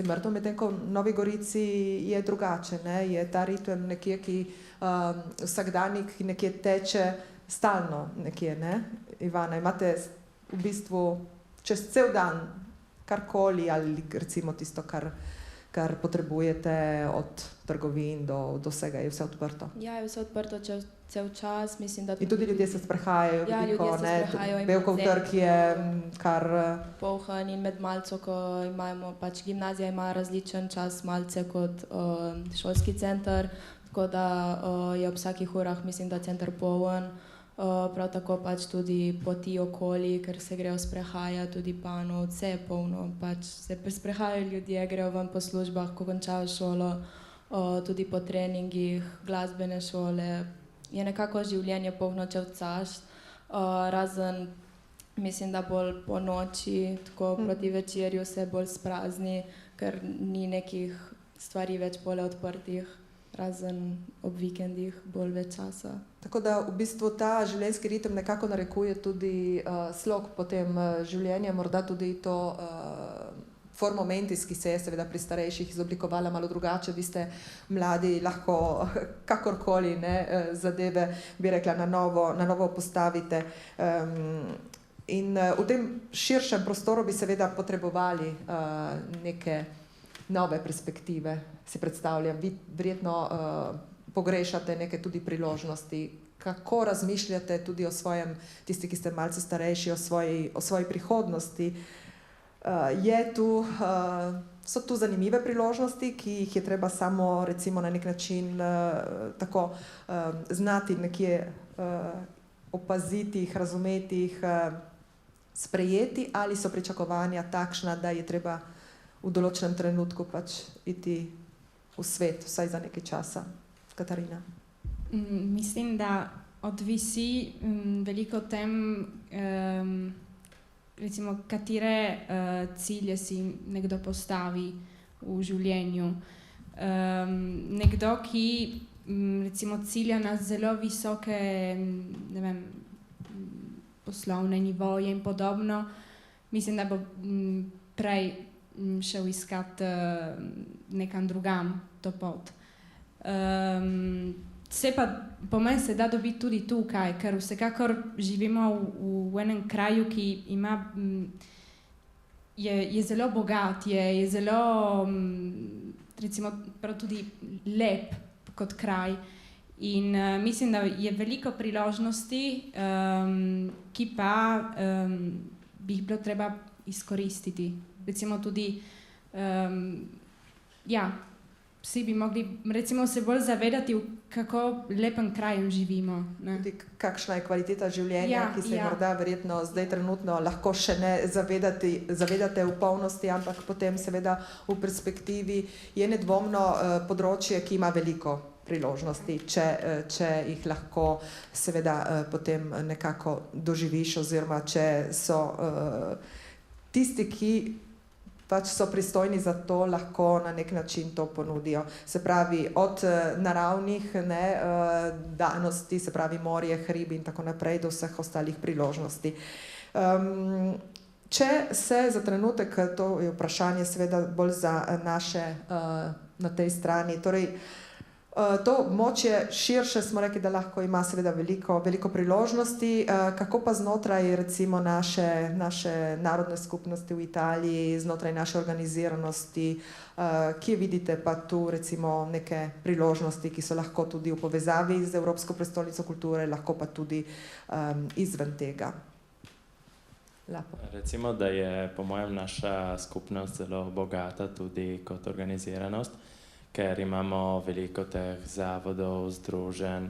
mrtvo, medtem ko v Novi Gorici je drugače, ne, je ta ritem nekje, ki vsakdanjik, ki nekje teče stalno nekje, ne. Ivana, imate v bistvu čez cel dan karkoli ali recimo tisto, kar potrebujete od trgovin do vsega, je vse odprto? Ja, je vse odprto cel čas, mislim, da... In tudi ljudje se sprehajajo ja, veliko, ljudje se sprehajajo. Belkov trg je kar... polhan in med malco, ko imamo, pač gimnazija ima različen čas malce kot šolski center, tako da je ob vsakih urah, mislim, da center poln. Prav tako pač tudi poti okoli, ker se grejo sprehajati, tudi Panov, vse je polno, pač se sprehajajo ljudje, grejo ven po službah, ko končajo šolo, tudi po treningih, glasbene šole. Je nekako življenje polno čas, razen, mislim, da bolj po noči, tako proti večerju se bolj sprazni, ker ni nekih stvari več bolj odprtih, razen ob vikendih bolj več časa. Tako da v bistvu ta življenjski ritem nekako narekuje tudi slog potem življenja, morda tudi to formo mentis, ki se je seveda pri starejših izoblikovala malo drugače. Vi ste mladi, lahko kakorkoli, ne, zadeve, bi rekla, na novo postavite. In v tem širšem prostoru bi seveda potrebovali neke nove perspektive, si predstavljam. Vi verjetno pogrešate neke tudi priložnosti. Kako razmišljate tudi o svojem, tisti, ki ste malce starejši, o svoji prihodnosti? So tu zanimive priložnosti, ki jih je treba samo recimo na nek način tako znati nekje opaziti, jih razumeti, jih sprejeti, ali so pričakovanja takšna, da je treba v določenem trenutku pač iti v svet, vsaj za nekaj časa. Katarina? Mislim, da odvisi veliko o tem, recimo, katere cilje si nekdo postavi v življenju. Nekdo, ki recimo cilja na zelo visoke, ne vem, poslovne nivoje in podobno, mislim, da bo prej šel iskat nekam drugam to pot. Se pa po meni se da dobiti tudi tukaj, ker vsekakor živimo v enem kraju, ki ima, je zelo bogat, je zelo, recimo, prav tudi lep kot kraj. In mislim, da je veliko priložnosti, ki pa bi jih bilo treba izkoristiti. Recimo tudi, vsi bi mogli recimo se bolj zavedati, v kako lepem kraju živimo. Ne? Tudi kakšna je kvaliteta življenja, ki se morda verjetno zdaj trenutno lahko še ne zavedate v polnosti, ampak potem seveda v perspektivi je nedvomno področje, ki ima veliko priložnosti, če jih lahko seveda potem nekako doživiš, oziroma če so tisti, ki pač so pristojni za to, lahko na nek način to ponudijo. Se pravi, od naravnih danosti, se pravi morje, hribi in tako naprej, do vseh ostalih priložnosti. Če se za trenutek, to je vprašanje seveda bolj za naše na tej strani, torej to območje širše smo rekli, da lahko ima seveda veliko priložnosti, kako pa znotraj recimo naše narodne skupnosti v Italiji, znotraj naše organiziranosti, kje vidite pa tu recimo neke priložnosti, ki so lahko tudi v povezavi z Evropsko prestolnico kulture, lahko pa tudi izven tega? Lapo. Recimo, da je po mojem naša skupnost zelo bogata tudi kot organiziranost, ker imamo veliko teh zavodov, združenj,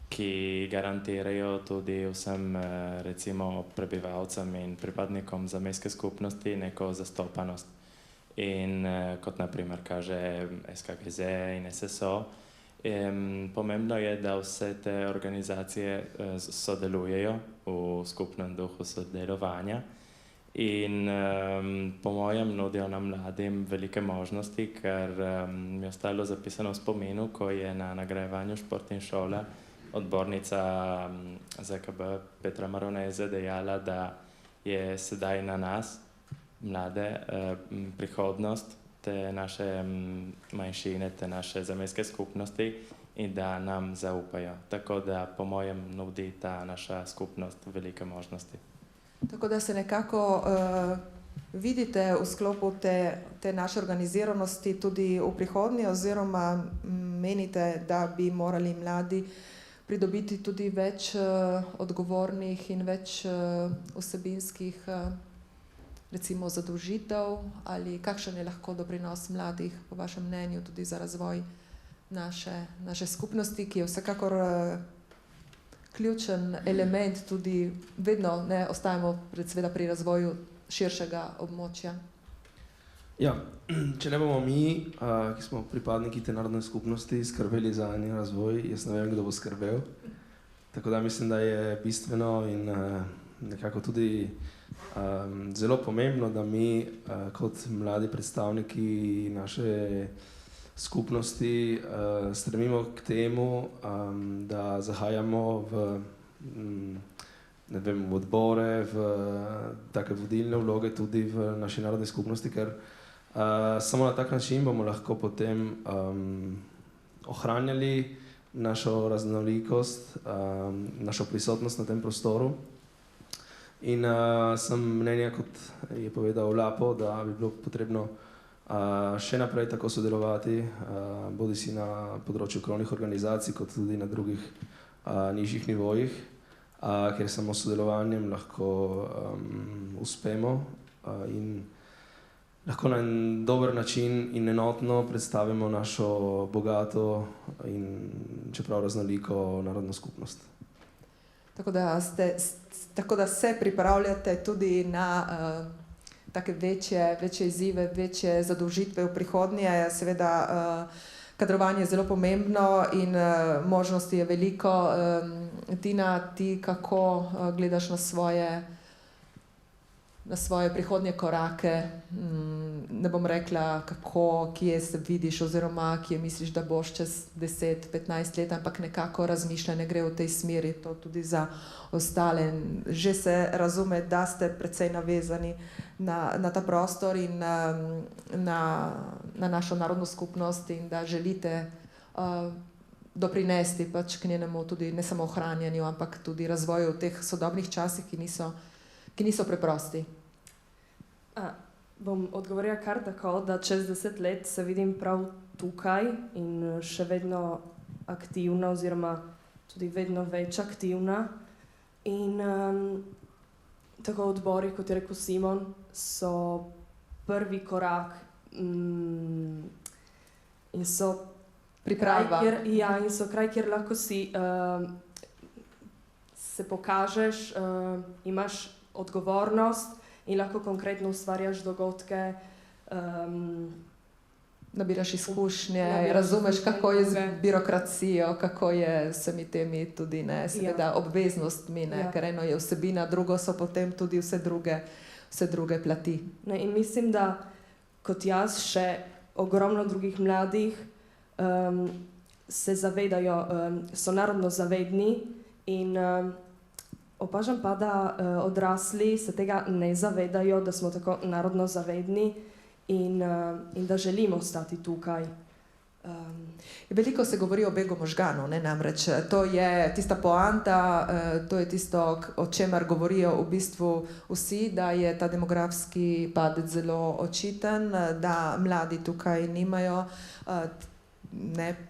ki garantirajo tudi vsem recimo prebivalcem in pripadnikom zamejske skupnosti neko zastopanost. In kot naprimer kaže SKGZ in SSO, pomembno je, da vse te organizacije sodelujejo v skupnem duhu sodelovanja. In po mojem nudijo nam mladim velike možnosti, ker mi je ostalo zapisano v spominu, ko je na nagrajevanju Šport in šola odbornica ZKB Petra Maroneze dejala, da je sedaj na nas, mlade, prihodnost te naše manjšine, te naše zamejske skupnosti in da nam zaupajo. Tako da po mojem nudi ta naša skupnost velike možnosti. Tako da se nekako vidite v sklopu te naše organiziranosti tudi v prihodnje, oziroma menite, da bi morali mladi pridobiti tudi več odgovornih in več vsebinskih recimo zadolžitev, ali kakšen je lahko doprinos mladih po vašem mnenju tudi za razvoj naše skupnosti, ki je vsekakor ključen element, tudi vedno ostajamo seveda pri razvoju širšega območja. Ja, če ne bomo mi, ki smo pripadniki te narodne skupnosti, skrbeli za njen razvoj, jaz ne vem, kdo bo skrbel. Tako da mislim, da je bistveno in nekako tudi zelo pomembno, da mi kot mladi predstavniki naše skupnosti stremimo k temu, da zahajamo v odbore, v take vodilne vloge tudi v naši narodni skupnosti, ker samo na tak način bomo lahko potem ohranjali našo raznolikost, našo prisotnost na tem prostoru. In sem mnenja, kot je povedal Lapo, da bi bilo potrebno še naprej tako sodelovati, bodisi na področju krovnih organizacij, kot tudi na drugih nižjih nivojih, ker samo s sodelovanjem lahko uspemo in lahko na en dober način in enotno predstavimo našo bogato in čeprav raznoliko narodno skupnost. Tako da se pripravljate tudi na take večje izzive, večje zadolžitve v prihodnje. Seveda kadrovanje je zelo pomembno in možnosti je veliko. Tina, ti kako gledaš na svoje prihodnje korake? Ne bom rekla, kje se vidiš oziroma kje misliš, da boš čez 10-15 let, ampak nekako razmišljanje gre v tej smeri, to tudi za ostale. Že se razume, da ste precej navezani na ta prostor in na našo narodno skupnost in da želite doprinesti pač k njenemu tudi ne samo ohranjanju, ampak tudi razvoju v teh sodobnih časih, ki niso preprosti. Bom odgovorila kar tako, da čez 10 let se vidim prav tukaj in še vedno aktivna oziroma tudi vedno več aktivna. In tako odbori, kot je rekel Simon, so prvi korak in so priprava. In so kraj, kjer lahko si se pokažeš, imaš odgovornost in lahko konkretno ustvarjaš dogodke. Nabiraš izkušnje, razumeš, kako je z birokracijo, kako je s vsemi temi tudi seveda obveznostmi, ker eno je vsebina, drugo so potem tudi vse druge plati. In mislim, da kot jaz še ogromno drugih mladih se zavedajo, so narodno zavedni in opažam pa, da odrasli se tega ne zavedajo, da smo tako narodno zavedni in da želimo ostati tukaj. Veliko se govori o begu možganov, namreč to je tista poanta, to je tisto, o čemer govorijo v bistvu vsi, da je ta demografski padec zelo očiten, da mladi tukaj nimajo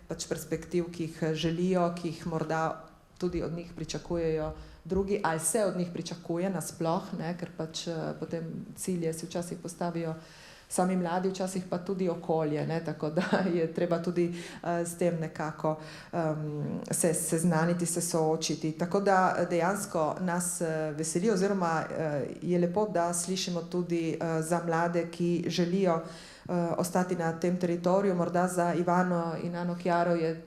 pač perspektiv, ki jih želijo, ki jih morda tudi od njih pričakujejo drugi, ali se od njih pričakuje nasploh, ker pač potem cilje si včasih postavijo sami mladi, včasih pa tudi okolje, tako da je treba tudi s tem nekako se seznaniti, se soočiti. Tako da dejansko nas veseli oziroma je lepo, da slišimo tudi za mlade, ki želijo ostati na tem teritoriju. Morda za Ivano in Ano Chiaro je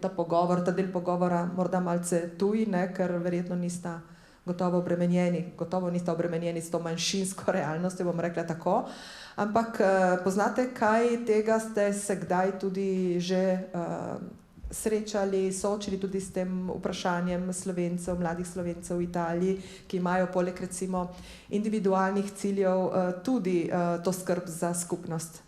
ta pogovor, ta del pogovora morda malce tuj, ker verjetno nista gotovo nista obremenjeni s to manjšinsko realnostjo, bom rekla tako. Ampak poznate kaj tega, ste se kdaj tudi že srečali, soočili tudi s tem vprašanjem Slovencev, mladih Slovencev v Italiji, ki imajo poleg recimo individualnih ciljev tudi to skrb za skupnost?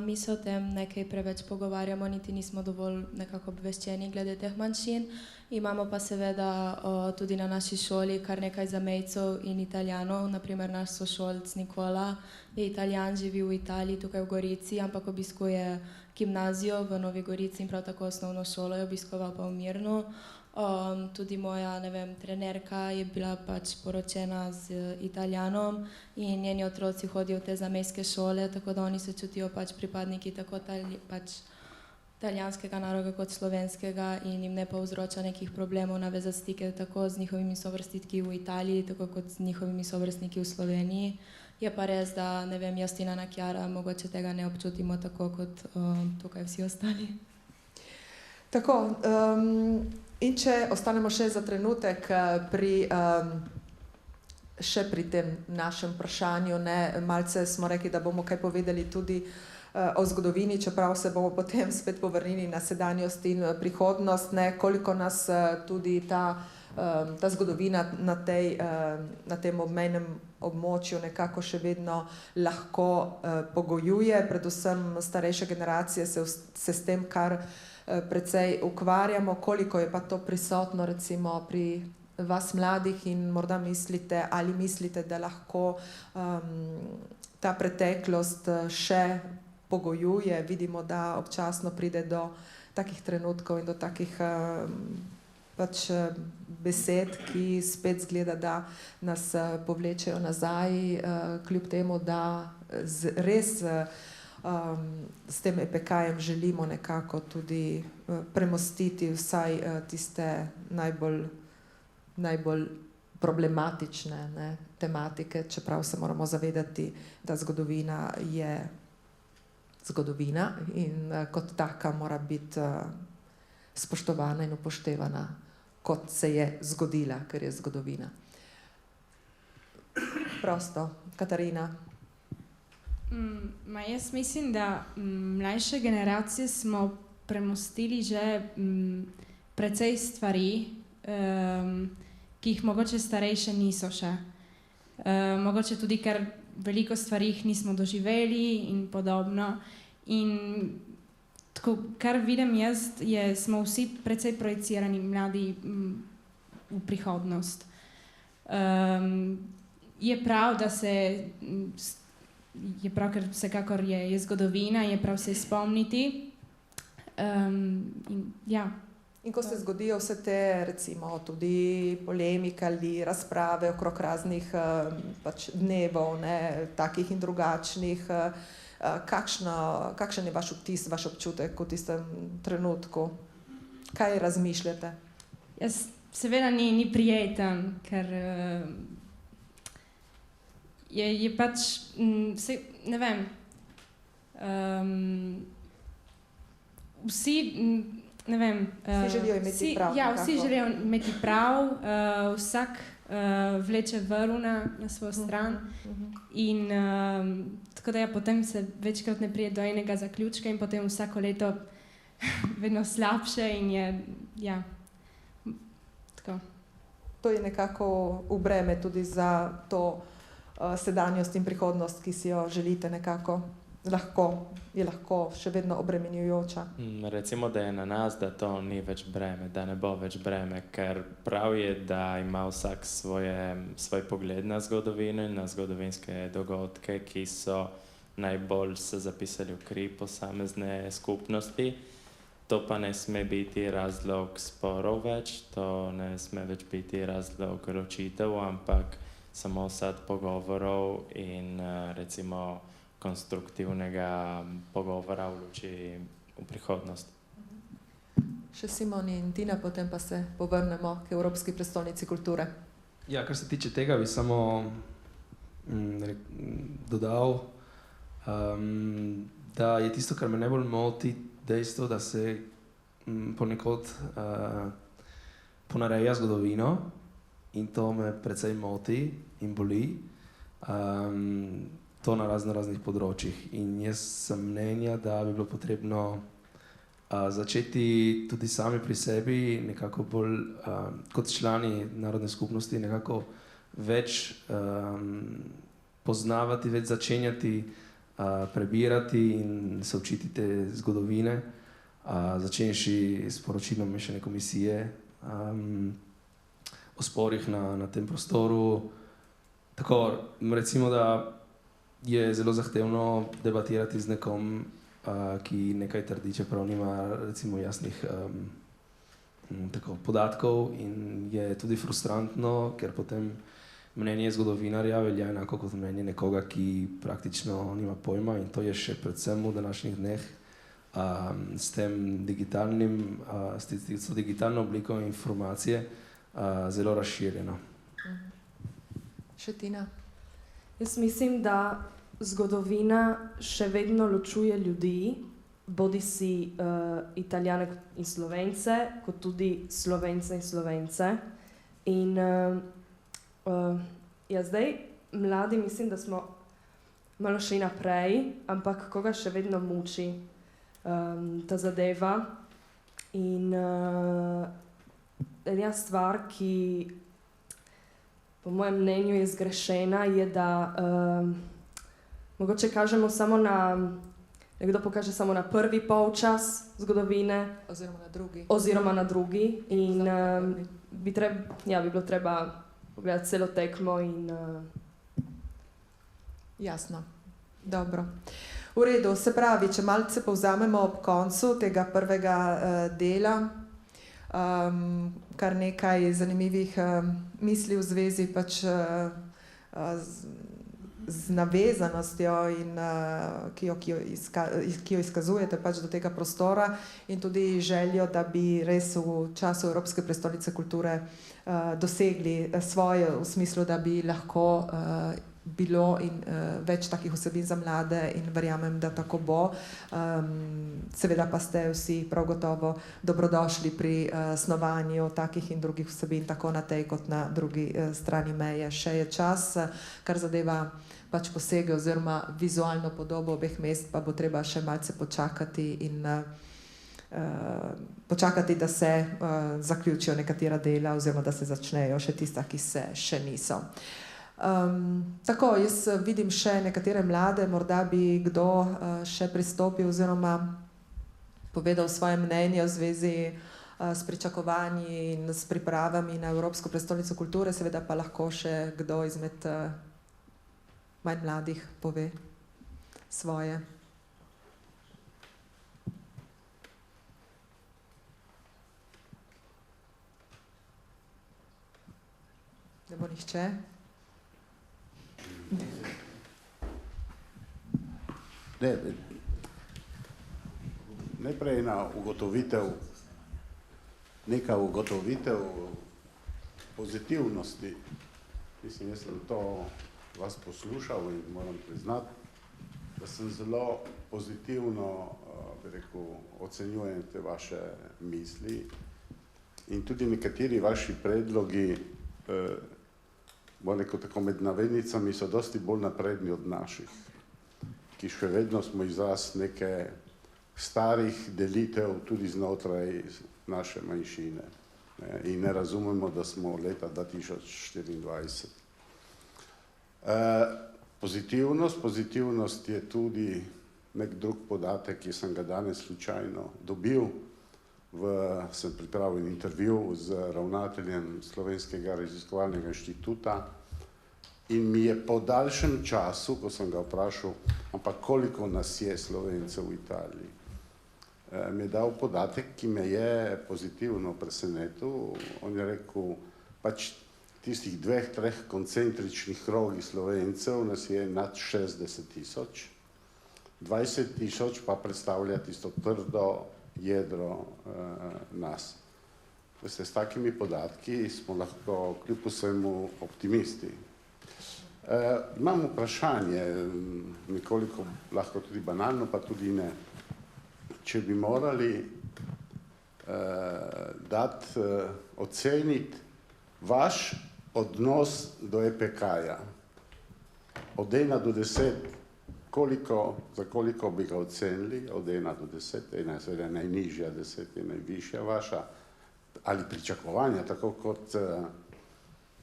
Mi se o tem nekaj preveč pogovarjamo, niti nismo dovolj nekako obveščeni glede teh manjšin. Imamo pa seveda tudi na naši šoli kar nekaj zamejcev in Italijanov. Naprimer naš sošolc Nikola je Italijan, živi v Italiji, tukaj v Gorici, ampak obiskuje gimnazijo v Novi Gorici in prav tako osnovno šolo je obiskoval pa v Mirnu. Tudi moja, trenerka je bila pač poročena z Italijanom in njeni otroci hodijo v te zamejske šole, tako da oni se čutijo pač pripadniki tako italijanskega naroda kot slovenskega in jim ne povzroča nekih problemov navezati stike tako z njihovimi sovrstniki v Italiji, tako kot z njihovimi sovrstniki v Sloveniji. Je pa res, da jaz in Ana Chiara mogoče tega ne občutimo tako kot tukaj vsi ostali. Tako, in če ostanemo še za trenutek še pri tem našem vprašanju, malce smo rekli, da bomo kaj povedali tudi o zgodovini, čeprav se bomo potem spet povrnili na sedanjost in prihodnost, koliko nas tudi ta zgodovina na tem obmejnem območju nekako še vedno lahko pogojuje, predvsem starejše generacije se s tem kar precej ukvarjamo, koliko je pa to prisotno recimo pri vas mladih in morda mislite, da lahko ta preteklost še pogojuje. Vidimo, da občasno pride do takih trenutkov in do takih pač besed, ki spet zgleda, da nas povlečejo nazaj, kljub temu, da res S tem EPK-jem želimo nekako tudi premostiti vsaj tiste najbolj problematične, ne, tematike, čeprav se moramo zavedati, da zgodovina je zgodovina in kot taka mora biti spoštovana in upoštevana, kot se je zgodila, ker je zgodovina. Prosto, Katarina. Jaz mislim, da mlajše generacije smo premostili že precej stvari, ki jih mogoče starejše niso še. Mogoče tudi, ker veliko stvari jih nismo doživeli in podobno. In tako, kar vidim jaz, smo vsi precej projicirani mladi v prihodnost. Je prav, da je prav, ker vsekakor je zgodovina, je prav se spomniti. In ko se zgodijo vse te, recimo, tudi polemike ali razprave okrog raznih pač dnevov, ne, takih in drugačnih, kakšen je vaš vtis, vaš občutek v tistem trenutku? Kaj razmišljate? Seveda ni prijeten, ker je pač, ne vem, vsi, ne vem, vsi želijo imeti prav. Ja, vsi želijo imeti prav, vsak vleče vrv na svojo stran in tako da potem se večkrat ne pride do enega zaključka in potem vsako leto vedno slabše in je, tako. To je nekako v breme tudi za to sedanjost in prihodnost, ki si jo želite nekako. Je lahko še vedno obremenjujoča. Recimo, da je na nas, da to ni več breme, da ne bo več breme, ker prav je, da ima vsak svoj pogled na zgodovino in na zgodovinske dogodke, ki so najbolj se zapisali v kri posamezne skupnosti. To pa ne sme biti razlog sporov več, to ne sme več biti razlog ločitev, ampak samo sad pogovorov in recimo konstruktivnega pogovora v luči v prihodnost. Še Simon in Tina, potem pa se povrnemo k Evropski prestolnici kulture. Ja, kar se tiče tega, bi samo dodal, da je tisto, kar me najbolj moti, dejstvo, da se ponekod ponareja zgodovino in to me precej moti in boli. To na raznih področjih. In jaz sem mnenja, da bi bilo potrebno začeti tudi sami pri sebi, nekako bolj kot člani narodne skupnosti, nekako več poznavati, več začenjati prebirati in se učiti te zgodovine, začenši s poročilom mešane komisije o sporih na tem prostoru. Tako, recimo, da je zelo zahtevno debatirati z nekom, ki nekaj trdi, čeprav nima recimo jasnih podatkov in je tudi frustrantno, ker potem mnenje zgodovinarja velja enako kot mnenje nekoga, ki praktično nima pojma in to je še predvsem v današnjih dneh s tem s digitalno obliko informacije zelo razširjeno. Še Tina? Jaz mislim, da zgodovina še vedno ločuje ljudi, bodisi Italijane in Slovence, kot tudi Slovence in Slovence. In zdaj mladi mislim, da smo malo še naprej, ampak koga še vedno muči ta zadeva. In ena stvar, ki po mojem mnenju je zgrešena, je, da mogoče kažemo samo nekdo pokaže samo na prvi polčas zgodovine. Oziroma na drugi. In bi bilo treba pogledati celo tekmo in... Jasno. Dobro. V redu, se pravi, če malce povzamemo ob koncu tega prvega dela, kar nekaj zanimivih misli v zvezi pač z navezanostjo, in, ki jo izkazujete pač do tega prostora, in tudi željo, da bi res v času Evropske prestolnice kulture dosegli svoje, v smislu, da bi lahko bilo in več takih vsebin za mlade, in verjamem, da tako bo. Seveda pa ste vsi prav gotovo dobrodošli pri snovanju takih in drugih vsebin, tako na tej kot na drugi strani meje. Še je čas, kar zadeva pač posege oziroma vizualno podobo obeh mest, pa bo treba še malce počakati in počakati, da se zaključijo nekatera dela oziroma da se začnejo še tista, ki se še niso. Tako, jaz vidim še nekatere mlade, morda bi kdo še pristopil oziroma povedal svoje mnenje v zvezi s pričakovanji in s pripravami na Evropsko prestolnico kulture, seveda pa lahko še kdo izmed manj mladih pove svoje. Ne bo nihče? Najprej neka ugotovitev pozitivnosti. Mislim, jaz sem to vas poslušal in moram priznati, da sem zelo pozitivno, bi rekel, ocenjujem te vaše misli in tudi nekateri vaši predlogi, bom rekel tako med navednicami, so dosti bolj napredni od naših, ki še vedno smo izraz neke starih delitev tudi znotraj naše manjšine, in ne razumemo, da smo leta 2024. Pozitivnost je tudi nek drug podatek, ki sem ga danes slučajno dobil. Sem pripravil intervju z ravnateljem Slovenskega raziskovalnega inštituta in mi je po daljšem času, ko sem ga vprašal, ampak koliko nas je Slovencev v Italiji, mi je dal podatek, ki me je pozitivno presenetil. On je rekel, pač tistih 2-3 koncentričnih krogih Slovencev nas je nad 60,000, 20,000 pa predstavlja tisto trdo jedro nas. Veste, s takimi podatki smo lahko kljub vsemu optimisti. Imam vprašanje, nekoliko lahko tudi banalno, pa tudi ne. Če bi morali oceniti vaš odnos do EPK-ja od 1 do 10, za koliko bi ga ocenili, od 1 do 10, ena je seveda najnižja, 10 je najvišja vaša, ali pričakovanja, tako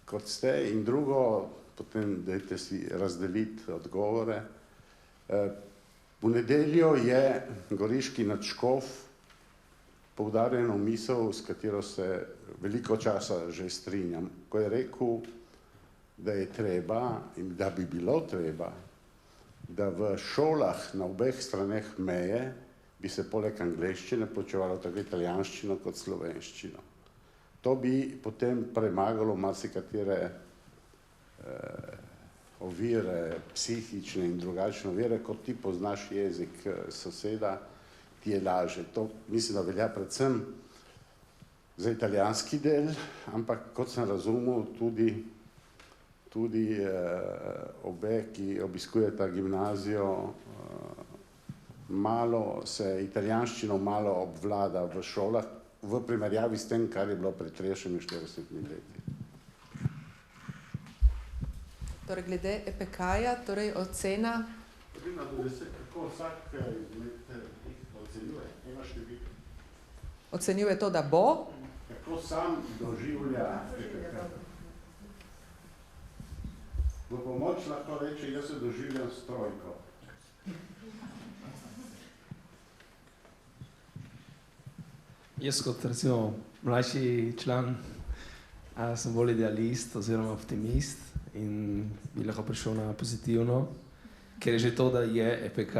kot ste, in drugo, potem dajte si razdeliti odgovore. V nedeljo je goriški nadškof poudarjeno misel, s katero se veliko časa že strinjam, ko je rekel, da je treba in da bi bilo treba, da v šolah na obeh straneh meje bi se poleg angleščine poučevalo tako italijanščino kot slovenščino. To bi potem premagalo marsikatere ovire, psihične in drugačne ovire, kot ti poznaš jezik soseda, ti je laže. To mislim, da velja predvsem za italijanski del, ampak kot sem razumel, tudi obe, ki obiskujeta gimnazijo, italijanščino malo obvlada v šolah, v primerjavi s tem, kar je bilo pred 30-40 leti. Torej, glede EPK-ja, torej ocena? Kako vsak izmed teh ocenjuje? Ocenjuje to, da bo? Kako sam doživlja EPK? V pomoč lahko reče, jaz se doživljam s 3. Jaz kot recimo mlajši član sem bolj idealist oziroma optimist in bi lahko prišel na pozitivno, ker je že to, da je EPK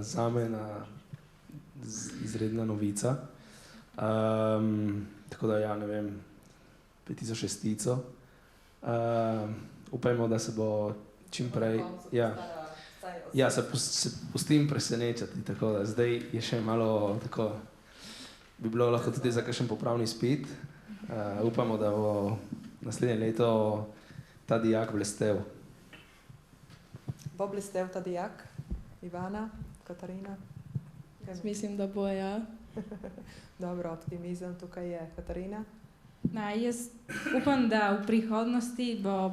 zame izredna novica. Tako da ja, ne vem, 5,000-6,000. Upajmo, da se bo čim prej. Ja, se pustim presenečati, tako da zdaj je še malo tako, bi bilo lahko tudi za kakšen popravni izpit. Upamo, da bo naslednje leto ta dijak blestev. Bo blestev ta dijak? Ivana, Katarina? Mislim, da bo, ja. Dobro, optimizem tukaj je. Katarina? Jaz upam, da v prihodnosti bo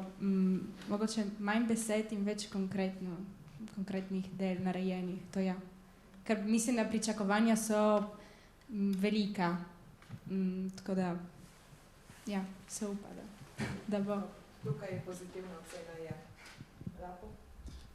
mogoče manj besed in več konkretnih del narejenih. To ja. Ker mislim, da pričakovanja so velika. Tako da, ja, se upa, da bo. Tukaj je pozitivna ocena, je. Rapo?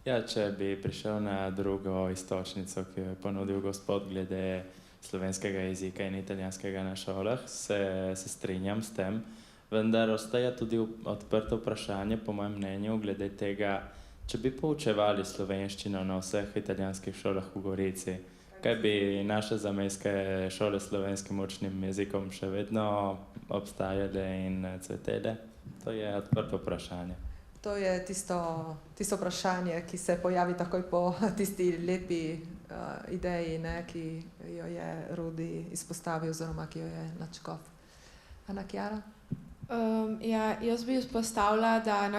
Ja, če bi prišel na drugo istočnico, ki jo je ponudil gospod glede slovenskega jezika in italijanskega na šolah, se strinjam s tem, vendar ostaja tudi odprto vprašanje, po mojem mnenju, glede tega, če bi poučevali slovenščino na vseh italijanskih šolah v Gorici, kaj bi naše zamejske šole s slovenskim učnim jezikom še vedno obstajale in cvetele? To je odprto vprašanje. To je tisto vprašanje, ki se pojavi takoj po tisti lepi ideji, ki jo je Rudi izpostavil, oziroma ki jo je načkov. Ana Kjara? Jaz bi izpostavila, da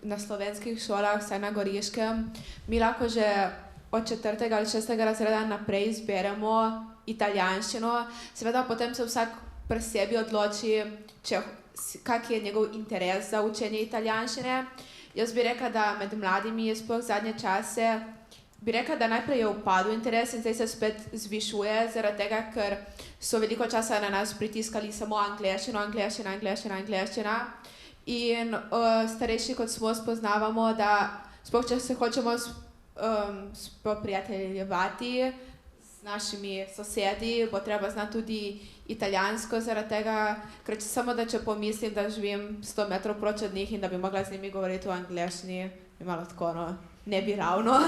na slovenskih šolah, vsaj na Goriškem, mi lahko že od 4. ali 6. razreda naprej izberemo italijanščino. Seveda potem se vsak pri sebi odloči, kak je njegov interes za učenje italijanščine. Jaz bi rekla, da med mladimi, sploh zadnje čase, bi rekla, da najprej je upadel interes in zdaj se spet zvišuje, zaradi tega, ker so veliko časa na nas pritiskali samo angleščina. In starejši kot smo spoznavamo, da sploh če se hočemo prijateljevati z našimi sosedi, bo treba znati tudi italijansko, zaradi tega, ker samo da če pomislim, da živim 100 metrov proč od njih in da bi mogla z njimi govoriti v angleščini, je malo tako, ne bi ravno.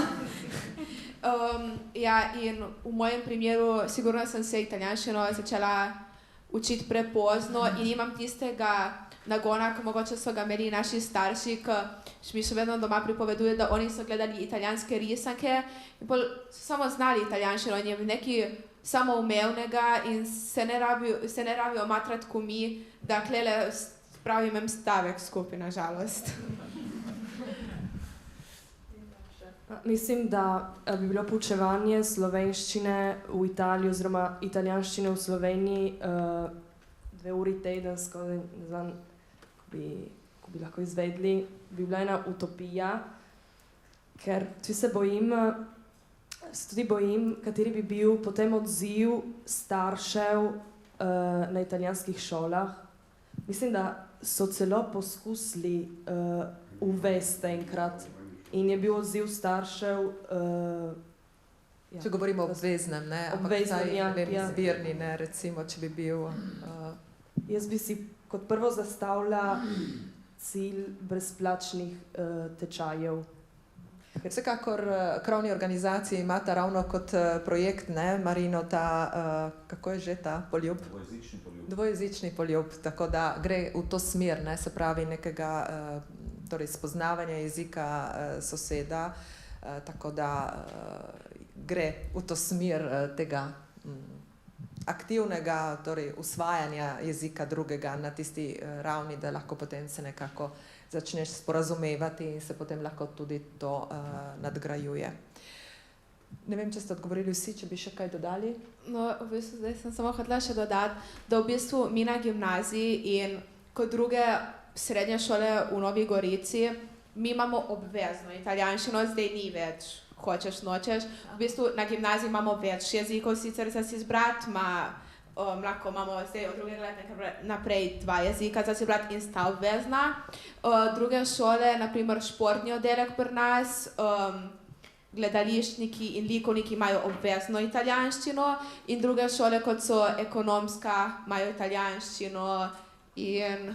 In v mojem primeru sigurno sem se italijanščino začela učiti prepozno in imam tistega nagona, ki mogoče so ga imeli naši starši, ki mi še vedno doma pripoveduje, da oni so gledali italijanske risanke in samo znali italijanščino in je nekaj samoumevnega in se ne rabijo matrati ko mi, da klele pravim en stavek skupaj, na žalost. Mislim, da bi bilo poučevanje slovenščine v Italiji oziroma italijanščine v Sloveniji 2 uri tedensko, ko bi lahko izvedli, bi bila ena utopija, ker se tudi bojim, kateri bi bil potem odziv staršev na italijanskih šolah. Mislim, da so celo poskusili uvesti enkrat in je bil odziv staršev... Če govorimo o obveznem, zbirni, recimo, če bi bil... Jaz bi si kot prvo zastavila cilj brezplačnih tečajev. Vsekakor krovni organizaciji imata ravno kot projekt, Marino, kako je že ta poljub? Dvojezični poljub, tako da gre v to smer, se pravi nekega spoznavanja jezika soseda, tako da gre v to smer tega aktivnega usvajanja jezika drugega na tisti ravni, da lahko potem se nekako začneš sporazumevati in se potem lahko tudi to nadgrajuje. Ne vem, če ste odgovorili vsi, če bi še kaj dodali? No, v bistvu zdaj sem samo hotela še dodati, da v bistvu mi na gimnaziji in kot druge srednje šole v Novi Gorici, mi imamo obvezno italijanščino, zdaj ni več, hočeš, nočeš. V bistvu na gimnaziji imamo več jezikov sicer za si izbrati, lahko imamo zdaj od drugega leta naprej 2 jezika za si izbrati in sta obvezna. Druge šole, naprimer športni oddelek pri nas, gledališčniki in likovniki imajo obvezno italijanščino in druge šole, kot so ekonomska, imajo italijanščino in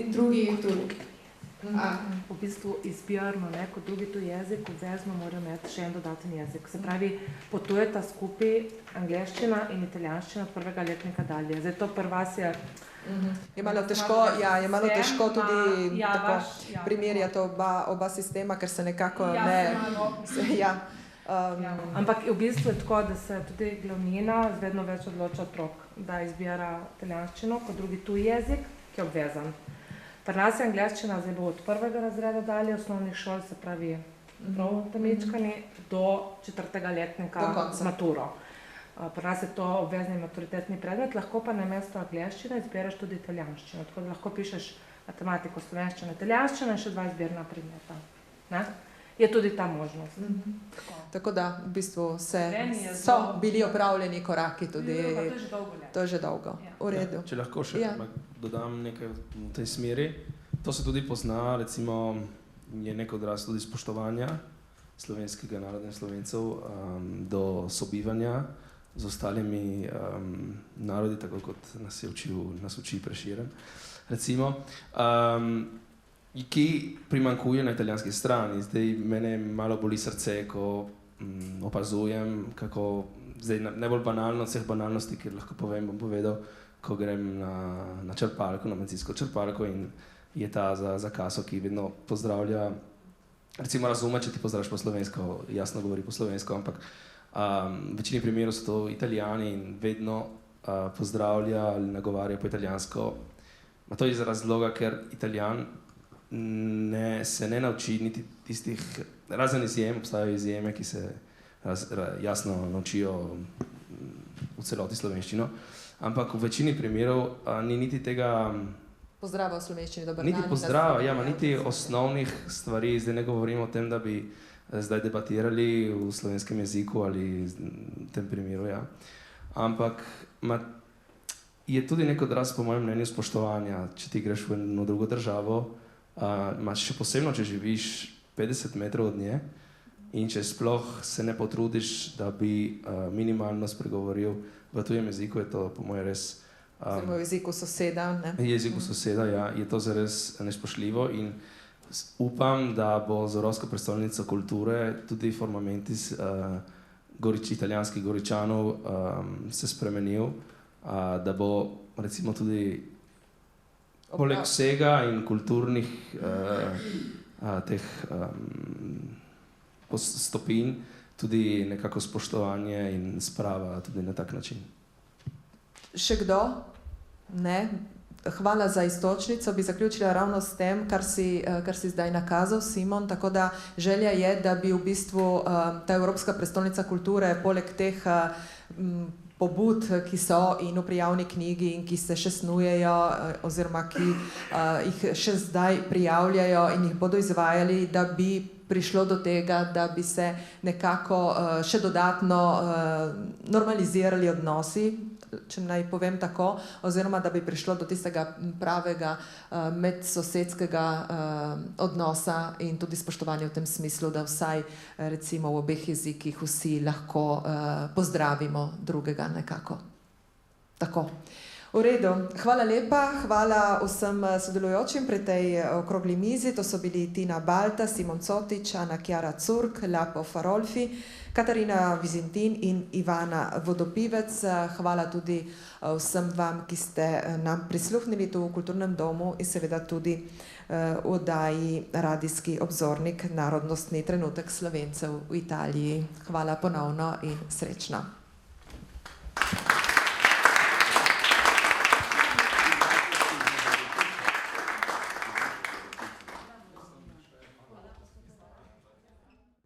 drugi tudi. V bistvu izbirno, kot drugi tuji jezik, obvezno morajo imeti še en dodaten jezik. Se pravi, potujeta skupaj angleščina in italijanščina od prvega letnika dalje. Zdaj to pri vas je Je malo težko tudi tako primerjati oba sistema, ker se nekako ne... Ampak v bistvu je tako, da se tudi glavnina vedno več odloča otrok, da izbira italijanščino kot drugi tuj jezik, ki je obvezan. Pri nas je angleščina zdaj bo od 1. razreda dalje osnovnih šol, se pravi prav temečkani, do 4. letnika z maturo. Pri nas je to obvezni maturitetni predmet, lahko pa namesto angleščine izbiraš tudi italijanščino. Tako da lahko pišeš matematiko, slovenščino, italijanščino in še 2 izbirna predmeta. Ne? Je tudi ta možnost. Tako da v bistvu so bili opravljeni koraki tudi. To je že dolgo. V redu. Če lahko še dodam nekaj v tej smeri. To se tudi pozna, recimo je nek odraz tudi spoštovanja slovenskega naroda in Slovencev do sobivanja z ostalimi narodi, tako kot nas uči Prešeren, recimo, ki primanjkuje na italijanski strani. Zdaj mene malo boli srce, ko opazujem, kako, zdaj najbolj banalno od vseh banalnosti, ker lahko povem, bom povedal, ko grem na črpalko, na medicinsko črpalko in je ta za kaso, ki vedno pozdravlja, recimo razume, če ti pozdraviš po slovensko, jasno govori po slovensko, ampak v večini primerov so to Italijani in vedno pozdravlja ali nagovarja po italijansko. To je iz razloga, ker Italijan se ne nauči niti tistih, razen izjem, obstajajo izjeme, ki se jasno naučijo v celoti slovenščino, ampak v večini primerov ni niti tega pozdrava v slovenščini, dober dan. Niti pozdrava, niti osnovnih stvari. Zdaj ne govorimo o tem, da bi zdaj debatirali v slovenskem jeziku ali v tem primeru, ampak je tudi nek odraz, po mojem mnenju, spoštovanja. Če ti greš v eno drugo državo, še posebno, če živiš 50 metrov od nje in če sploh se ne potrudiš, da bi minimalno spregovoril v tujem jeziku, je to po mojem res v jeziku soseda, ne? Jeziku soseda, je to zares nespoštljivo in upam, da bo z Evropsko prestolnico kulture tudi formamentis italijanskih Goričanov se spremenil, da bo recimo tudi poleg vsega in kulturnih teh stopinj tudi nekako spoštovanje in sprava tudi na tak način. Še kdo? Ne. Hvala za istočnico. Bi zaključila ravno s tem, kar si zdaj nakazal, Simon. Tako da želja je, da bi v bistvu ta Evropska prestolnica kulture poleg teh pobud, ki so in v prijavni knjigi in ki se še snujejo oziroma ki jih še zdaj prijavljajo in jih bodo izvajali, da bi prišlo do tega, da bi se nekako še dodatno normalizirali odnosi, če naj povem tako, oziroma da bi prišlo do tistega pravega medsosedskega odnosa in tudi spoštovanja v tem smislu, da vsaj recimo v obeh jezikih vsi lahko pozdravimo drugega nekako. Tako. V redu. Hvala lepa, hvala vsem sodelujočim pri tej okrogli mizi. To so bili Tina Balta, Simon Cotič, Ana Chiara Curk, Lapo Farolfi, Katarina Vizintin in Ivana Vodopivec. Hvala tudi vsem vam, ki ste nam prisluhnili tu v Kulturnem domu in seveda tudi v oddaji Radijski obzornik Narodnostni trenutek Slovencev v Italiji. Hvala ponovno in srečno.